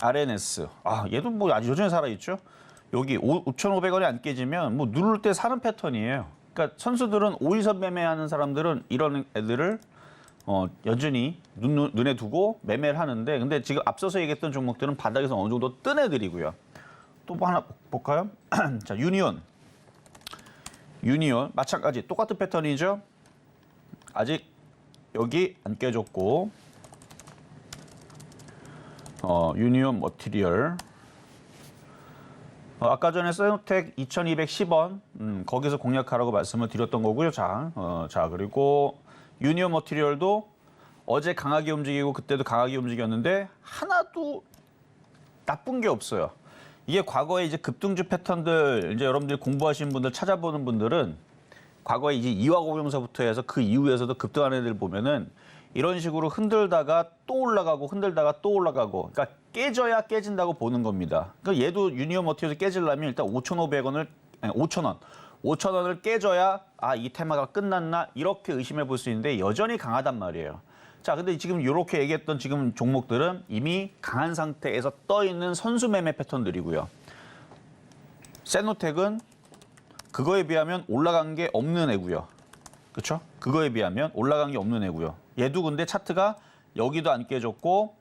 RNS 얘도 뭐 아주 여전히 살아있죠. 여기 5,500원이 안 깨지면 뭐 누를 때 사는 패턴이에요. 그러니까 선수들은 5일선 매매하는 사람들은 이런 애들을 여전히 눈에 두고 매매를 하는데 근데 지금 앞서서 얘기했던 종목들은 바닥에서 어느 정도 뜬 애들이고요. 또 뭐 하나 볼까요? 자, 유니온 마찬가지 똑같은 패턴이죠. 아직 여기 안 깨졌고 유니온 머티리얼 아까 전에 세노텍 2210원 거기서 공략하라고 말씀을 드렸던 거고요. 자 그리고 유니온 머티리얼도 어제 강하게 움직이고 그때도 강하게 움직였는데 하나도 나쁜 게 없어요. 이게 과거에 이제 급등주 패턴들 이제 여러분들이 공부하신 분들 찾아보는 분들은 과거에 이제 이화고병사부터 해서 그 이후에서도 급등하는 애들 보면은 이런 식으로 흔들다가 또 올라가고 그러니까 깨져야 깨진다고 보는 겁니다. 그러니까 얘도 유니온 머티리얼에서 깨지려면 일단 5,000원을 깨져야 이 테마가 끝났나 이렇게 의심해 볼 수 있는데 여전히 강하단 말이에요. 자, 근데 지금 이렇게 얘기했던 지금 종목들은 이미 강한 상태에서 떠 있는 선수 매매 패턴들이고요. 세노텍은 그거에 비하면 올라간 게 없는 애고요. 그렇죠? 그거에 비하면 올라간 게 없는 애고요. 얘도 근데 차트가 여기도 안 깨졌고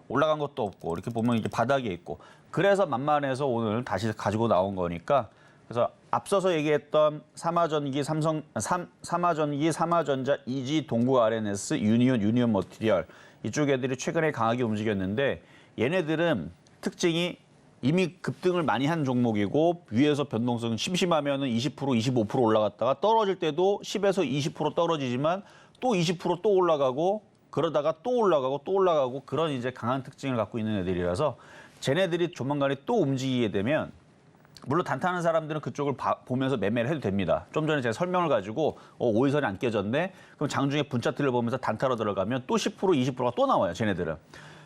올라간 것도 없고 이렇게 보면 이게 바닥에 있고 그래서 만만해서 오늘 다시 가지고 나온 거니까 그래서 앞서서 얘기했던 삼화전기, 삼화전자, EG, 동국 RNS, 유니온 머티리얼 이쪽 애들이 최근에 강하게 움직였는데 얘네들은 특징이 이미 급등을 많이 한 종목이고 위에서 변동성은 심심하면은 20%, 25% 올라갔다가 떨어질 때도 10에서 20% 떨어지지만 또 20% 또 올라가고 그러다가 또 올라가고 그런 이제 강한 특징을 갖고 있는 애들이라서 쟤네들이 조만간에 또 움직이게 되면 물론 단타하는 사람들은 그쪽을 보면서 매매를 해도 됩니다. 좀 전에 제가 설명을 가지고 5일선이 안 깨졌네. 그럼 장중에 분차트를 보면서 단타로 들어가면 또 10%, 20%가 또 나와요. 쟤네들은.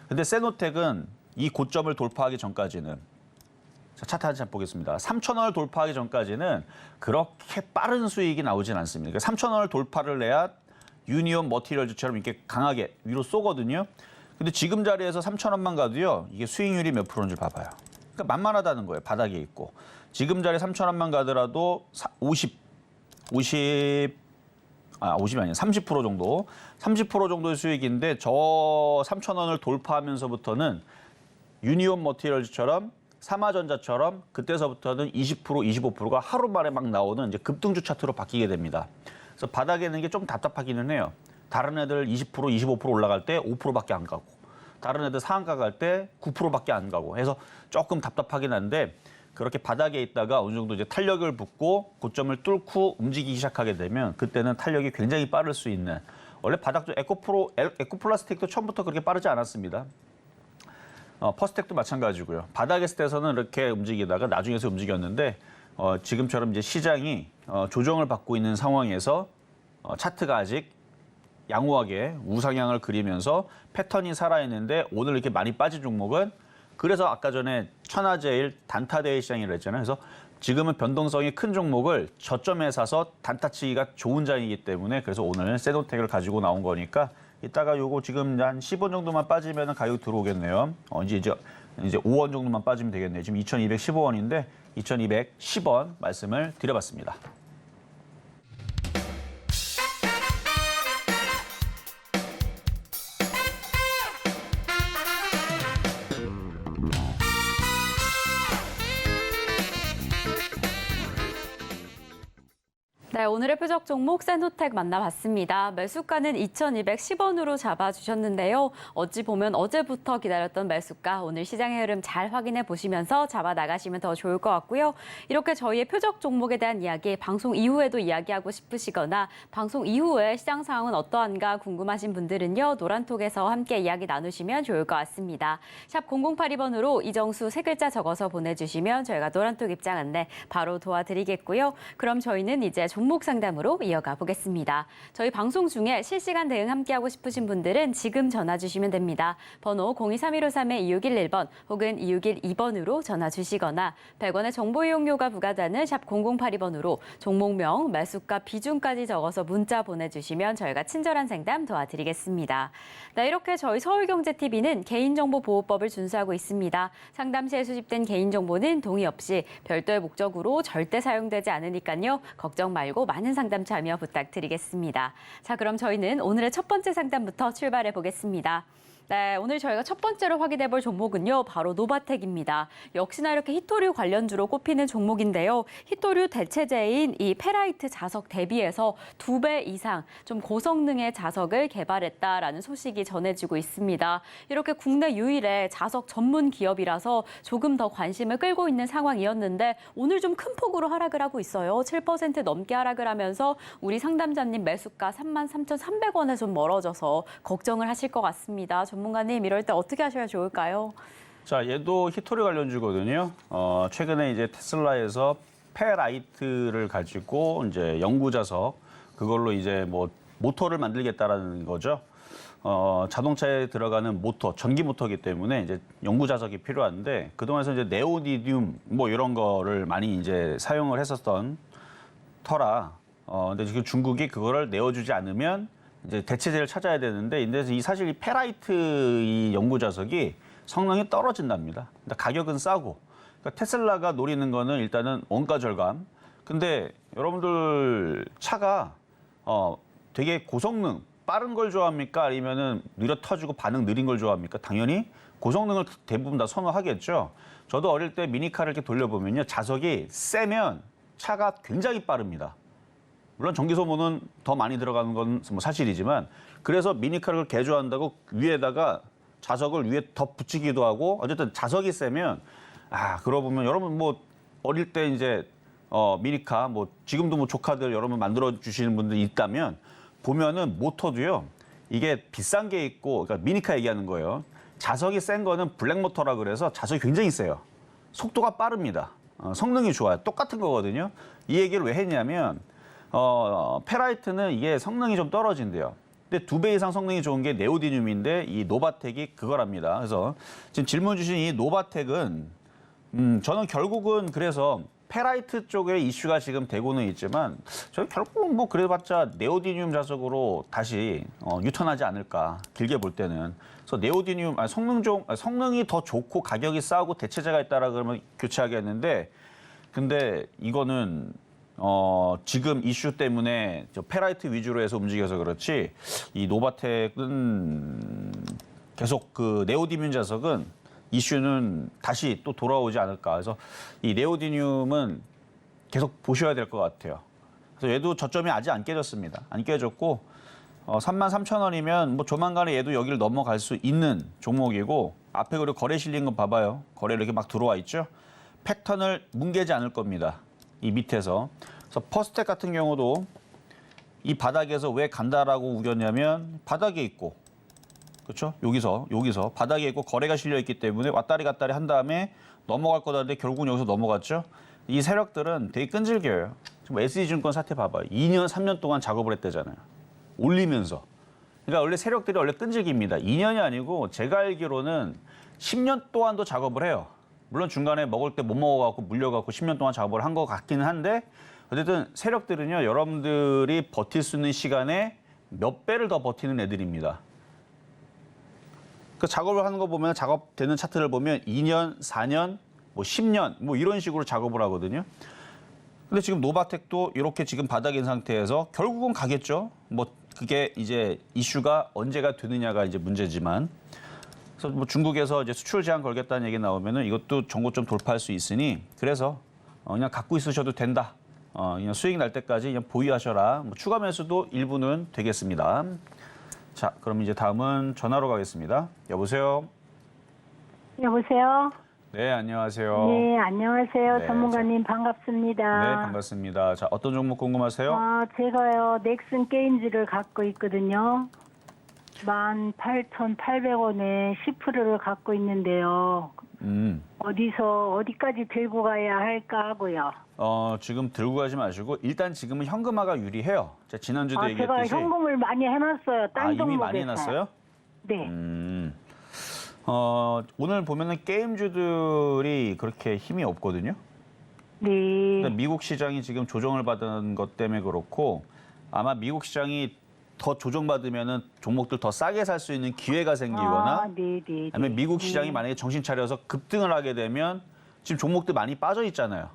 근데 세노텍은 이 고점을 돌파하기 전까지는 자, 차트 한 장 보겠습니다. 3,000원을 돌파하기 전까지는 그렇게 빠른 수익이 나오진 않습니다. 그러니까 3,000원을 돌파를 해야 유니온 머티리얼즈처럼 이렇게 강하게 위로 쏘거든요. 근데 지금 자리에서 3,000원만 가도요. 이게 수익률이 몇 프로인지 봐봐요. 그러니까 만만하다는 거예요. 바닥에 있고. 지금 자리에 3,000원만 가더라도 50이 아니에요. 30% 정도. 30% 정도의 수익인데 저 3,000원을 돌파하면서부터는 유니온 머티리얼즈처럼 삼화전자처럼 그때서부터는 20%, 25%가 하루 만에 막 나오는 이제 급등주 차트로 바뀌게 됩니다. 그래서 바닥에 있는 게 좀 답답하기는 해요. 다른 애들 20%, 25% 올라갈 때 5%밖에 안 가고 다른 애들 상한가 갈 때 9%밖에 안 가고 해서 조금 답답하긴 한데 그렇게 바닥에 있다가 어느 정도 이제 탄력을 붙고 고점을 뚫고 움직이기 시작하게 되면 그때는 탄력이 굉장히 빠를 수 있는 원래 바닥도 에코플라스틱도 처음부터 그렇게 빠르지 않았습니다. 퍼스텍도 마찬가지고요. 바닥에 있을 때서는 이렇게 움직이다가 나중에서 움직였는데 지금처럼 이제 시장이 조정을 받고 있는 상황에서 차트가 아직 양호하게 우상향을 그리면서 패턴이 살아있는데 오늘 이렇게 많이 빠진 종목은 그래서 아까 전에 천하제일 단타대회 시장이라고 했잖아요. 그래서 지금은 변동성이 큰 종목을 저점에 사서 단타치기가 좋은 장이기 때문에 그래서 오늘 세도텍을 가지고 나온 거니까 이따가 요거 지금 한 10원 정도만 빠지면 가격 들어오겠네요. 이제 5원 정도만 빠지면 되겠네요. 지금 2,215원인데 2,210원 말씀을 드려봤습니다. 네, 오늘의 표적 종목 세노텍 만나봤습니다. 매수가는 2,210원으로 잡아주셨는데요. 어찌 보면 어제부터 기다렸던 매수가, 오늘 시장의 흐름 잘 확인해 보시면서 잡아 나가시면 더 좋을 것 같고요. 이렇게 저희의 표적 종목에 대한 이야기, 방송 이후에도 이야기하고 싶으시거나 방송 이후에 시장 상황은 어떠한가 궁금하신 분들은요. 노란톡에서 함께 이야기 나누시면 좋을 것 같습니다. 샵 0082번으로 이정수 세 글자 적어서 보내주시면 저희가 노란톡 입장 안내 바로 도와드리겠고요. 그럼 저희는 이제 종목 상담으로 이어가 보겠습니다. 저희 방송 중에 실시간 대응 함께하고 싶으신 분들은 지금 전화 주시면 됩니다. 번호 023153-2611번 혹은 2612번으로 전화 주시거나 100원의 정보 이용료가 부과되는 샵 0082번으로 종목명, 매수가, 비중까지 적어서 문자 보내주시면 저희가 친절한 상담 도와드리겠습니다. 네, 이렇게 저희 서울경제TV는 개인정보보호법을 준수하고 있습니다. 상담 시에 수집된 개인정보는 동의 없이 별도의 목적으로 절대 사용되지 않으니까요. 걱정 말고 많은 상담 참여 부탁드리겠습니다. 자, 그럼 저희는 오늘의 첫 번째 상담부터 출발해 보겠습니다. 네, 오늘 저희가 첫 번째로 확인해 볼 종목은요, 바로 노바텍입니다. 역시나 이렇게 히토류 관련주로 꼽히는 종목인데요. 히토류 대체제인 이 페라이트 자석 대비해서 2배 이상 좀 고성능의 자석을 개발했다라는 소식이 전해지고 있습니다. 이렇게 국내 유일의 자석 전문 기업이라서 조금 더 관심을 끌고 있는 상황이었는데 오늘 좀 큰 폭으로 하락을 하고 있어요. 7% 넘게 하락을 하면서 우리 상담자님 매수가 33,300원에 좀 멀어져서 걱정을 하실 것 같습니다. 전문가님, 이럴 때 어떻게 하셔야 좋을까요? 자, 얘도 히토리 관련주거든요. 최근에 이제 테슬라에서 페라이트를 가지고 이제 연구 자석 그걸로 이제 뭐 모터를 만들겠다라는 거죠. 자동차에 들어가는 모터, 전기 모터이기 때문에 이제 연구 자석이 필요한데 그동안에서 이제 네오디듐 뭐 이런 거를 많이 이제 사용을 했었던 터라. 근데 지금 중국이 그거를 내어주지 않으면 이제 대체제를 찾아야 되는데, 근데 사실 이 페라이트 이 연구 자석이 성능이 떨어진답니다. 근데 가격은 싸고. 그러니까 테슬라가 노리는 거는 일단은 원가 절감. 근데 여러분들 차가 되게 고성능, 빠른 걸 좋아합니까? 아니면은 느려 터지고 반응 느린 걸 좋아합니까? 당연히 고성능을 대부분 다 선호하겠죠. 저도 어릴 때 미니카를 이렇게 돌려보면요, 자석이 세면 차가 굉장히 빠릅니다. 물론 전기 소모는 더 많이 들어가는 건 뭐 사실이지만, 그래서 미니카를 개조한다고 위에다가 자석을 위에 더 붙이기도 하고, 어쨌든 자석이 세면, 그러고 보면 여러분 뭐 어릴 때 이제 미니카 뭐 지금도 뭐 조카들 여러분 만들어 주시는 분들이 있다면 보면은 모터도요, 이게 비싼 게 있고, 그러니까 미니카 얘기하는 거예요. 자석이 센 거는 블랙 모터라 그래서 자석이 굉장히 세요. 속도가 빠릅니다. 성능이 좋아요. 똑같은 거거든요. 이 얘기를 왜 했냐면 페라이트는 이게 성능이 좀 떨어진대요. 근데 2배 이상 성능이 좋은 게 네오디듐인데 이 노바텍이 그거랍니다. 그래서 지금 질문 주신 이 노바텍은 저는 결국은 그래서 페라이트 쪽에 이슈가 지금 되고는 있지만 저는 결국은 뭐 그래봤자 네오디듐 자석으로 다시 유턴하지 않을까, 길게 볼 때는. 그래서 네오디듐 성능이 더 좋고 가격이 싸고 대체제가 있다라 그러면 교체하겠는데, 근데 이거는 지금 이슈 때문에 페라이트 위주로 해서 움직여서 그렇지, 이 노바텍은 계속 그 네오디듐 자석은 이슈는 다시 또 돌아오지 않을까. 그래서 이 네오디듐은 계속 보셔야 될 것 같아요. 그래서 얘도 저점이 아직 안 깨졌습니다. 안 깨졌고 33,000원이면 뭐 조만간에 얘도 여기를 넘어갈 수 있는 종목이고, 앞에 그리고 거래 실린 거 봐봐요. 거래 이렇게 막 들어와 있죠. 패턴을 뭉개지 않을 겁니다. 이 밑에서. 그래서 퍼스텍 같은 경우도 이 바닥에서 왜 간다라고 우겼냐면 바닥에 있고, 그렇죠? 여기서 바닥에 있고 거래가 실려 있기 때문에 왔다리 갔다리 한 다음에 넘어갈 거다는데 결국은 여기서 넘어갔죠. 이 세력들은 되게 끈질겨요. 지금 SD증권 사태 봐봐요. 2년, 3년 동안 작업을 했대잖아요. 올리면서. 그러니까 원래 세력들이 원래 끈질깁니다. 2년이 아니고 제가 알기로는 10년 동안도 작업을 해요. 물론 중간에 먹을 때 못 먹어갖고 물려갖고 10년 동안 작업을 한 것 같기는 한데 어쨌든 세력들은요. 여러분들이 버틸 수 있는 시간에 몇 배를 더 버티는 애들입니다. 그 작업을 하는 거 보면 작업되는 차트를 보면 2년, 4년, 뭐 10년 뭐 이런 식으로 작업을 하거든요. 근데 지금 노바텍도 이렇게 지금 바닥인 상태에서 결국은 가겠죠. 뭐 그게 이제 이슈가 언제가 되느냐가 이제 문제지만 그래서 뭐 중국에서 이제 수출 제한 걸겠다는 얘기 나오면은 이것도 정고점 돌파할 수 있으니 그래서 그냥 갖고 있으셔도 된다. 그냥 수익 날 때까지 그냥 보유하셔라. 뭐 추가 매수도 일부는 되겠습니다. 자, 그럼 이제 다음은 전화로 가겠습니다. 여보세요. 여보세요? 네, 안녕하세요. 네, 안녕하세요. 네, 전문가님 반갑습니다. 네, 반갑습니다. 자, 어떤 종목 궁금하세요? 제가요, 넥슨 게임즈를 갖고 있거든요. 18,800원에 10%를 갖고 있는데요. 어디까지 들고 가야 할까 하고요. 지금 들고 가지 마시고 일단 지금은 현금화가 유리해요. 제가 지난주도 제가 얘기했듯이 현금을 많이 해놨어요. 딴 이미 종목에서. 많이 해놨어요? 네. 오늘 보면은 게임주들이 그렇게 힘이 없거든요. 네. 그러니까 미국 시장이 지금 조정을 받은 것 때문에 그렇고 아마 미국 시장이 더 조정받으면은 종목들 더 싸게 살 수 있는 기회가 생기거나 네. 아니면 미국 시장이 만약에 정신 차려서 급등을 하게 되면 지금 종목들 많이 빠져 있잖아요.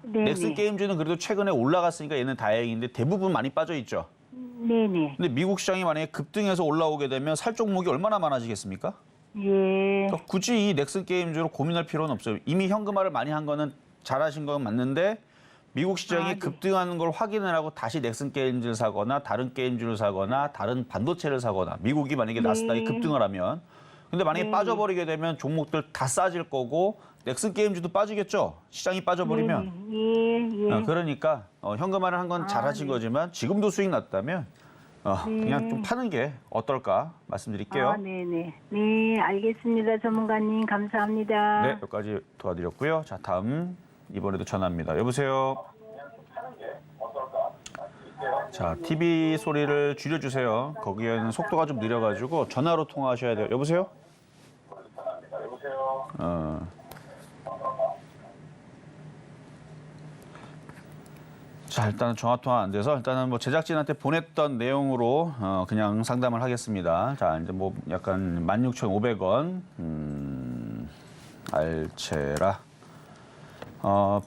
네. 넥슨 게임즈는 그래도 최근에 올라갔으니까 얘는 다행인데 대부분 많이 빠져 있죠. 네네. 근데 미국 시장이 만약에 급등해서 올라오게 되면 살 종목이 얼마나 많아지겠습니까? 예. 그러니까 굳이 이 넥슨 게임즈로 고민할 필요는 없어요. 이미 현금화를 많이 한 거는 잘하신 건 맞는데 미국 시장이 네. 급등하는 걸 확인을 하고 다시 넥슨 게임즈를 사거나 다른 게임주를 사거나 다른 반도체를 사거나 미국이 만약에 나스닥이 급등을 하면 근데 만약에 빠져버리게 되면 종목들 다 싸질 거고 넥슨 게임즈도 빠지겠죠. 시장이 빠져버리면. 예. 그러니까 현금화를 한 건 잘하신 거지만 지금도 수익 났다면 그냥 좀 파는 게 어떨까 말씀드릴게요. 네네. 네, 알겠습니다. 전문가님, 감사합니다. 네, 여기까지 도와드렸고요. 자, 다음 이번에도 전화입니다. 여보세요. 자, TV 소리를 줄여주세요. 거기에는 속도가 좀 느려가지고 전화로 통화하셔야 돼요. 여보세요. 자, 일단은 전화 통화 안 돼서 일단은 뭐 제작진한테 보냈던 내용으로 그냥 상담을 하겠습니다. 자, 이제 뭐 약간 16,500원 알체라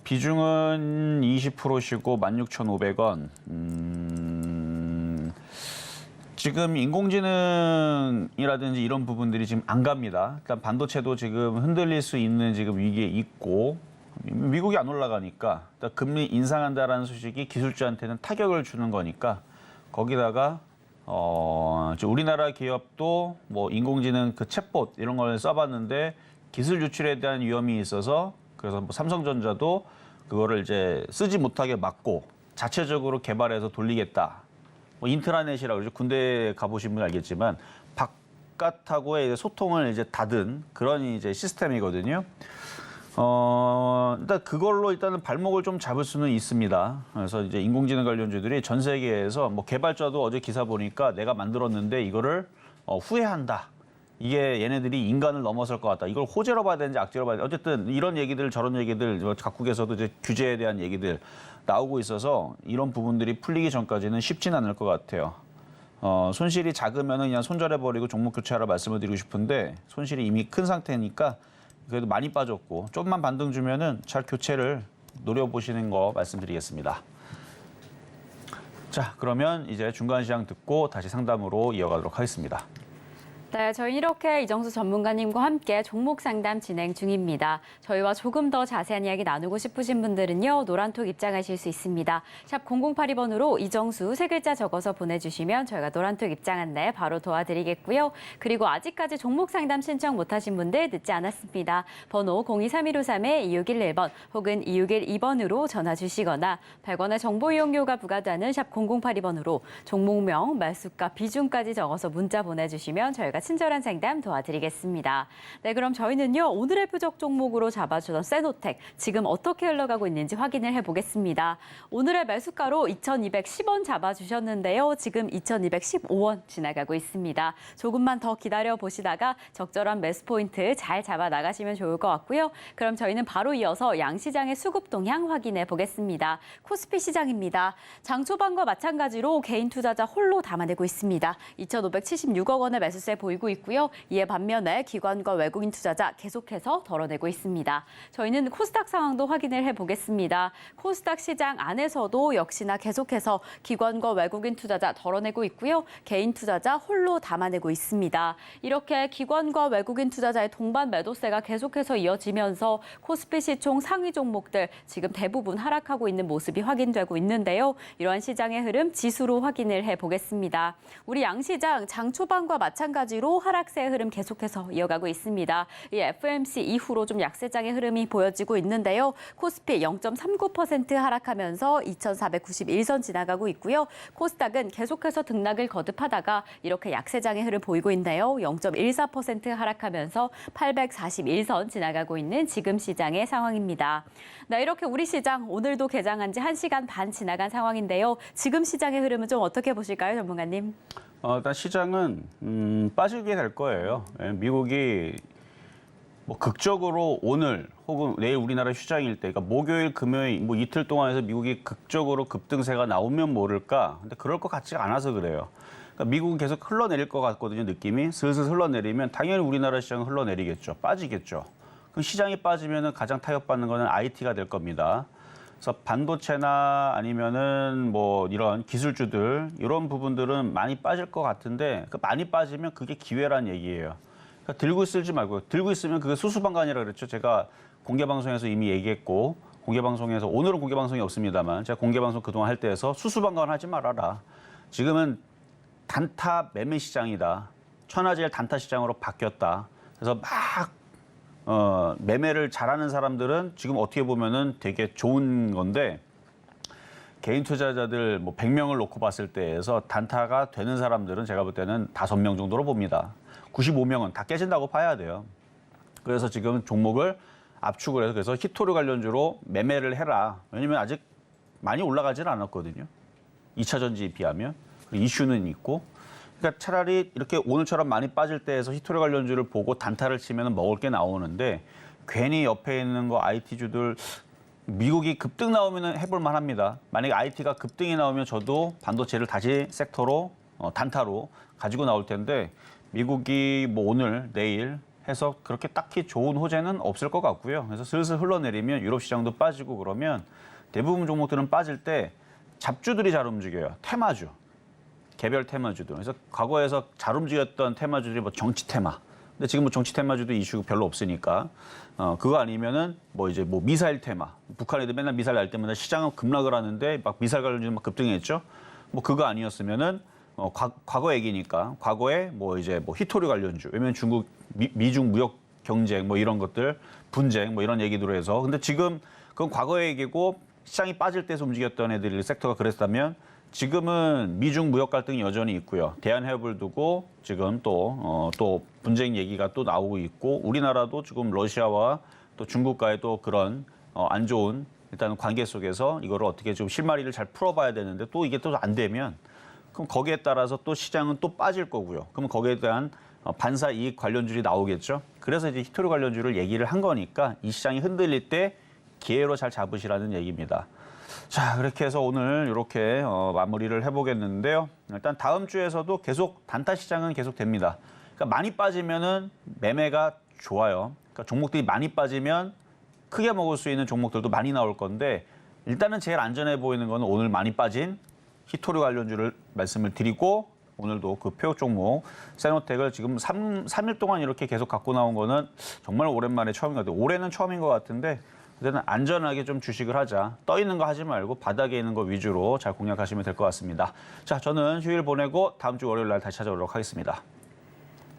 비중은 20%시고 16,500원. 지금 인공지능이라든지 이런 부분들이 지금 안 갑니다. 일단 반도체도 지금 흔들릴 수 있는 지금 위기에 있고 미국이 안 올라가니까 금리 인상한다라는 소식이 기술주한테는 타격을 주는 거니까 거기다가 우리나라 기업도 뭐 인공지능 그 챗봇 이런 걸 써봤는데 기술 유출에 대한 위험이 있어서 그래서 뭐 삼성전자도 그거를 이제 쓰지 못하게 막고 자체적으로 개발해서 돌리겠다. 뭐 인트라넷이라고 그러죠. 군대 가보신 분 알겠지만 바깥하고의 이제 소통을 이제 닫은 그런 이제 시스템이거든요. 일단 그걸로 일단은 발목을 좀 잡을 수는 있습니다. 그래서 이제 인공지능 관련주들이 전 세계에서 뭐 개발자도 어제 기사 보니까 내가 만들었는데 이거를 후회한다. 이게 얘네들이 인간을 넘어설 것 같다. 이걸 호재로 봐야 되는지 악재로 봐야 되는지 어쨌든 이런 얘기들 저런 얘기들 각국에서도 이제 규제에 대한 얘기들 나오고 있어서 이런 부분들이 풀리기 전까지는 쉽진 않을 것 같아요. 손실이 작으면은 그냥 손절해버리고 종목 교체하라 말씀을 드리고 싶은데 손실이 이미 큰 상태니까 그래도 많이 빠졌고 좀만 반등 주면은 잘 교체를 노려보시는 거 말씀드리겠습니다. 자, 그러면 이제 중간 시장 듣고 다시 상담으로 이어가도록 하겠습니다. 네, 저희 이렇게 이정수 전문가님과 함께 종목 상담 진행 중입니다. 저희와 조금 더 자세한 이야기 나누고 싶으신 분들은요, 노란톡 입장하실 수 있습니다. 샵 0082번으로 이정수 세 글자 적어서 보내주시면 저희가 노란톡 입장 안내 바로 도와드리겠고요. 그리고 아직까지 종목 상담 신청 못하신 분들 늦지 않았습니다. 번호 023153-2611번 혹은 2612번으로 전화 주시거나 100원의 정보 이용료가 부과되는 샵 0082번으로 종목명, 말수가, 비중까지 적어서 문자 보내주시면 저희가 친절한 상담 도와드리겠습니다. 네, 그럼 저희는요, 오늘의 표적 종목으로 잡아주던 세노텍, 지금 어떻게 흘러가고 있는지 확인을 해보겠습니다. 오늘의 매수가로 2,210원 잡아주셨는데요. 지금 2,215원 지나가고 있습니다. 조금만 더 기다려 보시다가 적절한 매수 포인트 잘 잡아 나가시면 좋을 것 같고요. 그럼 저희는 바로 이어서 양시장의 수급 동향 확인해 보겠습니다. 코스피 시장입니다. 장 초반과 마찬가지로 개인 투자자 홀로 담아내고 있습니다. 2,576억 원의 매수세 보이고 있고요. 이에 반면에 기관과 외국인 투자자 계속해서 덜어내고 있습니다. 저희는 코스닥 상황도 확인을 해보겠습니다. 코스닥 시장 안에서도 역시나 계속해서 기관과 외국인 투자자 덜어내고 있고요. 개인 투자자 홀로 담아내고 있습니다. 이렇게 기관과 외국인 투자자의 동반 매도세가 계속해서 이어지면서 코스피 시총 상위 종목들 지금 대부분 하락하고 있는 모습이 확인되고 있는데요. 이러한 시장의 흐름 지수로 확인을 해보겠습니다. 우리 양시장 장 초반과 마찬가지로 하락세의 흐름 계속해서 이어가고 있습니다. 이 FOMC 이후로 좀 약세장의 흐름이 보여지고 있는데요. 코스피 0.39% 하락하면서 2,491선 지나가고 있고요. 코스닥은 계속해서 등락을 거듭하다가 이렇게 약세장의 흐름 보이고 있는데요. 0.14% 하락하면서 841선 지나가고 있는 지금 시장의 상황입니다. 네, 이렇게 우리 시장 오늘도 개장한 지 1시간 반 지나간 상황인데요. 지금 시장의 흐름은 좀 어떻게 보실까요, 전문가님? 일단 시장은 빠지게 될 거예요. 예, 미국이 뭐 극적으로 오늘 혹은 내일 우리나라 휴장일 때, 그러니까 목요일, 금요일 뭐 이틀 동안에서 미국이 극적으로 급등세가 나오면 모를까. 근데 그럴 것 같지가 않아서 그래요. 그러니까 미국은 계속 흘러내릴 것 같거든요. 느낌이 슬슬 흘러내리면 당연히 우리나라 시장은 흘러내리겠죠. 빠지겠죠. 그럼 시장이 빠지면은 가장 타격받는 거는 IT가 될 겁니다. 그래서 반도체나 아니면은 뭐 이런 기술주들 이런 부분들은 많이 빠질 것 같은데 많이 빠지면 그게 기회란 얘기예요. 그러니까 들고 있을지 말고 들고 있으면 그게 수수방관이라 그랬죠. 제가 공개 방송에서 이미 얘기했고 공개 방송에서 오늘은 공개 방송이 없습니다만 제가 공개 방송 그동안 할 때에서 수수방관 하지 말아라. 지금은 단타 매매 시장이다. 천하제일 단타 시장으로 바뀌었다. 그래서 막 매매를 잘하는 사람들은 지금 어떻게 보면은 되게 좋은 건데 개인 투자자들 뭐 100명을 놓고 봤을 때에서 단타가 되는 사람들은 제가 볼 때는 5명 정도로 봅니다. 95명은 다 깨진다고 봐야 돼요. 그래서 지금 종목을 압축을 해서 그래서 히토류 관련주로 매매를 해라. 왜냐면 아직 많이 올라가지는 않았거든요. 2차 전지에 비하면. 그리고 이슈는 있고. 그러니까 차라리 이렇게 오늘처럼 많이 빠질 때에서 히토류 관련주를 보고 단타를 치면 먹을 게 나오는데 괜히 옆에 있는 거 IT주들 미국이 급등 나오면 해볼 만합니다. 만약에 IT가 급등이 나오면 저도 반도체를 다시 섹터로 단타로 가지고 나올 텐데 미국이 뭐 오늘 내일 해서 그렇게 딱히 좋은 호재는 없을 것 같고요. 그래서 슬슬 흘러내리면 유럽 시장도 빠지고 그러면 대부분 종목들은 빠질 때 잡주들이 잘 움직여요. 테마주. 개별 테마주도. 그래서 과거에서 잘 움직였던 테마주들이 뭐 정치 테마. 근데 지금 뭐 정치 테마주도 이슈 별로 없으니까 그거 아니면은 뭐 이제 뭐 미사일 테마. 북한 애들 맨날 미사일 날 때마다 시장은 급락을 하는데 막 미사일 관련주 막 급등했죠. 뭐 그거 아니었으면은 과거 얘기니까 과거에 뭐 이제 뭐 히토류 관련주. 왜냐면 중국 미중 무역 경쟁 뭐 이런 것들 분쟁 뭐 이런 얘기들로 해서 근데 지금 그건 과거 얘기고 시장이 빠질 때서 움직였던 애들이 섹터가 그랬다면. 지금은 미중 무역 갈등이 여전히 있고요. 대한해협을 두고 지금 또 분쟁 얘기가 또 나오고 있고 우리나라도 지금 러시아와 또 중국과의 또 그런 안 좋은 일단 관계 속에서 이거를 어떻게 좀 실마리를 잘 풀어봐야 되는데 또 이게 또 안 되면 그럼 거기에 따라서 또 시장은 또 빠질 거고요. 그러면 거기에 대한 반사 이익 관련주들이 나오겠죠. 그래서 이제 히토류 관련주를 얘기를 한 거니까 이 시장이 흔들릴 때 기회로 잘 잡으시라는 얘기입니다. 자, 그렇게 해서 오늘 이렇게 마무리를 해보겠는데요. 일단 다음 주에서도 계속 단타 시장은 계속 됩니다. 그러니까 많이 빠지면은 매매가 좋아요. 그러니까 종목들이 많이 빠지면 크게 먹을 수 있는 종목들도 많이 나올 건데 일단은 제일 안전해 보이는 거는 오늘 많이 빠진 히토류 관련주를 말씀을 드리고 오늘도 그 표적 종목 세노텍을 지금 3일 동안 이렇게 계속 갖고 나온 거는 정말 오랜만에 처음인 것 같아요. 올해는 처음인 것 같은데 그때는 안전하게 좀 주식을 하자. 떠 있는 거 하지 말고 바닥에 있는 거 위주로 잘 공략하시면 될 것 같습니다. 자, 저는 휴일 보내고 다음 주 월요일 날 다시 찾아오도록 하겠습니다.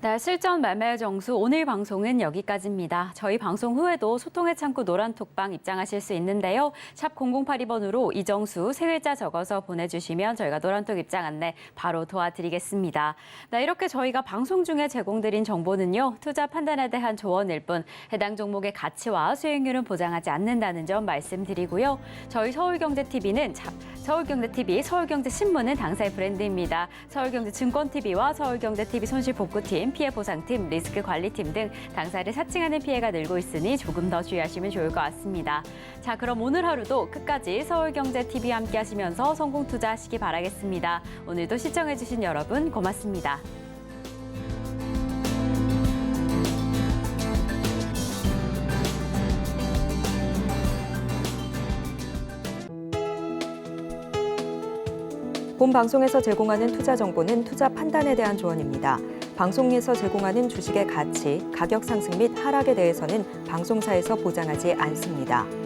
네, 실전 매매 정수 오늘 방송은 여기까지입니다. 저희 방송 후에도 소통의 창구 노란톡방 입장하실 수 있는데요. 샵 0082번으로 이정수 세 글자 적어서 보내주시면 저희가 노란톡 입장 안내 바로 도와드리겠습니다. 네, 이렇게 저희가 방송 중에 제공드린 정보는요. 투자 판단에 대한 조언일 뿐 해당 종목의 가치와 수익률은 보장하지 않는다는 점 말씀드리고요. 저희 서울경제TV는 서울경제TV, 서울경제신문은 당사의 브랜드입니다. 서울경제증권TV와 서울경제TV 손실복구팀, 피해보상팀, 리스크관리팀 등 당사를 사칭하는 피해가 늘고 있으니 조금 더 주의하시면 좋을 것 같습니다. 자, 그럼 오늘 하루도 끝까지 서울경제TV와 함께 하시면서 성공 투자하시기 바라겠습니다. 오늘도 시청해주신 여러분 고맙습니다. 본 방송에서 제공하는 투자 정보는 투자 판단에 대한 조언입니다. 방송에서 제공하는 주식의 가치, 가격 상승 및 하락에 대해서는 방송사에서 보장하지 않습니다.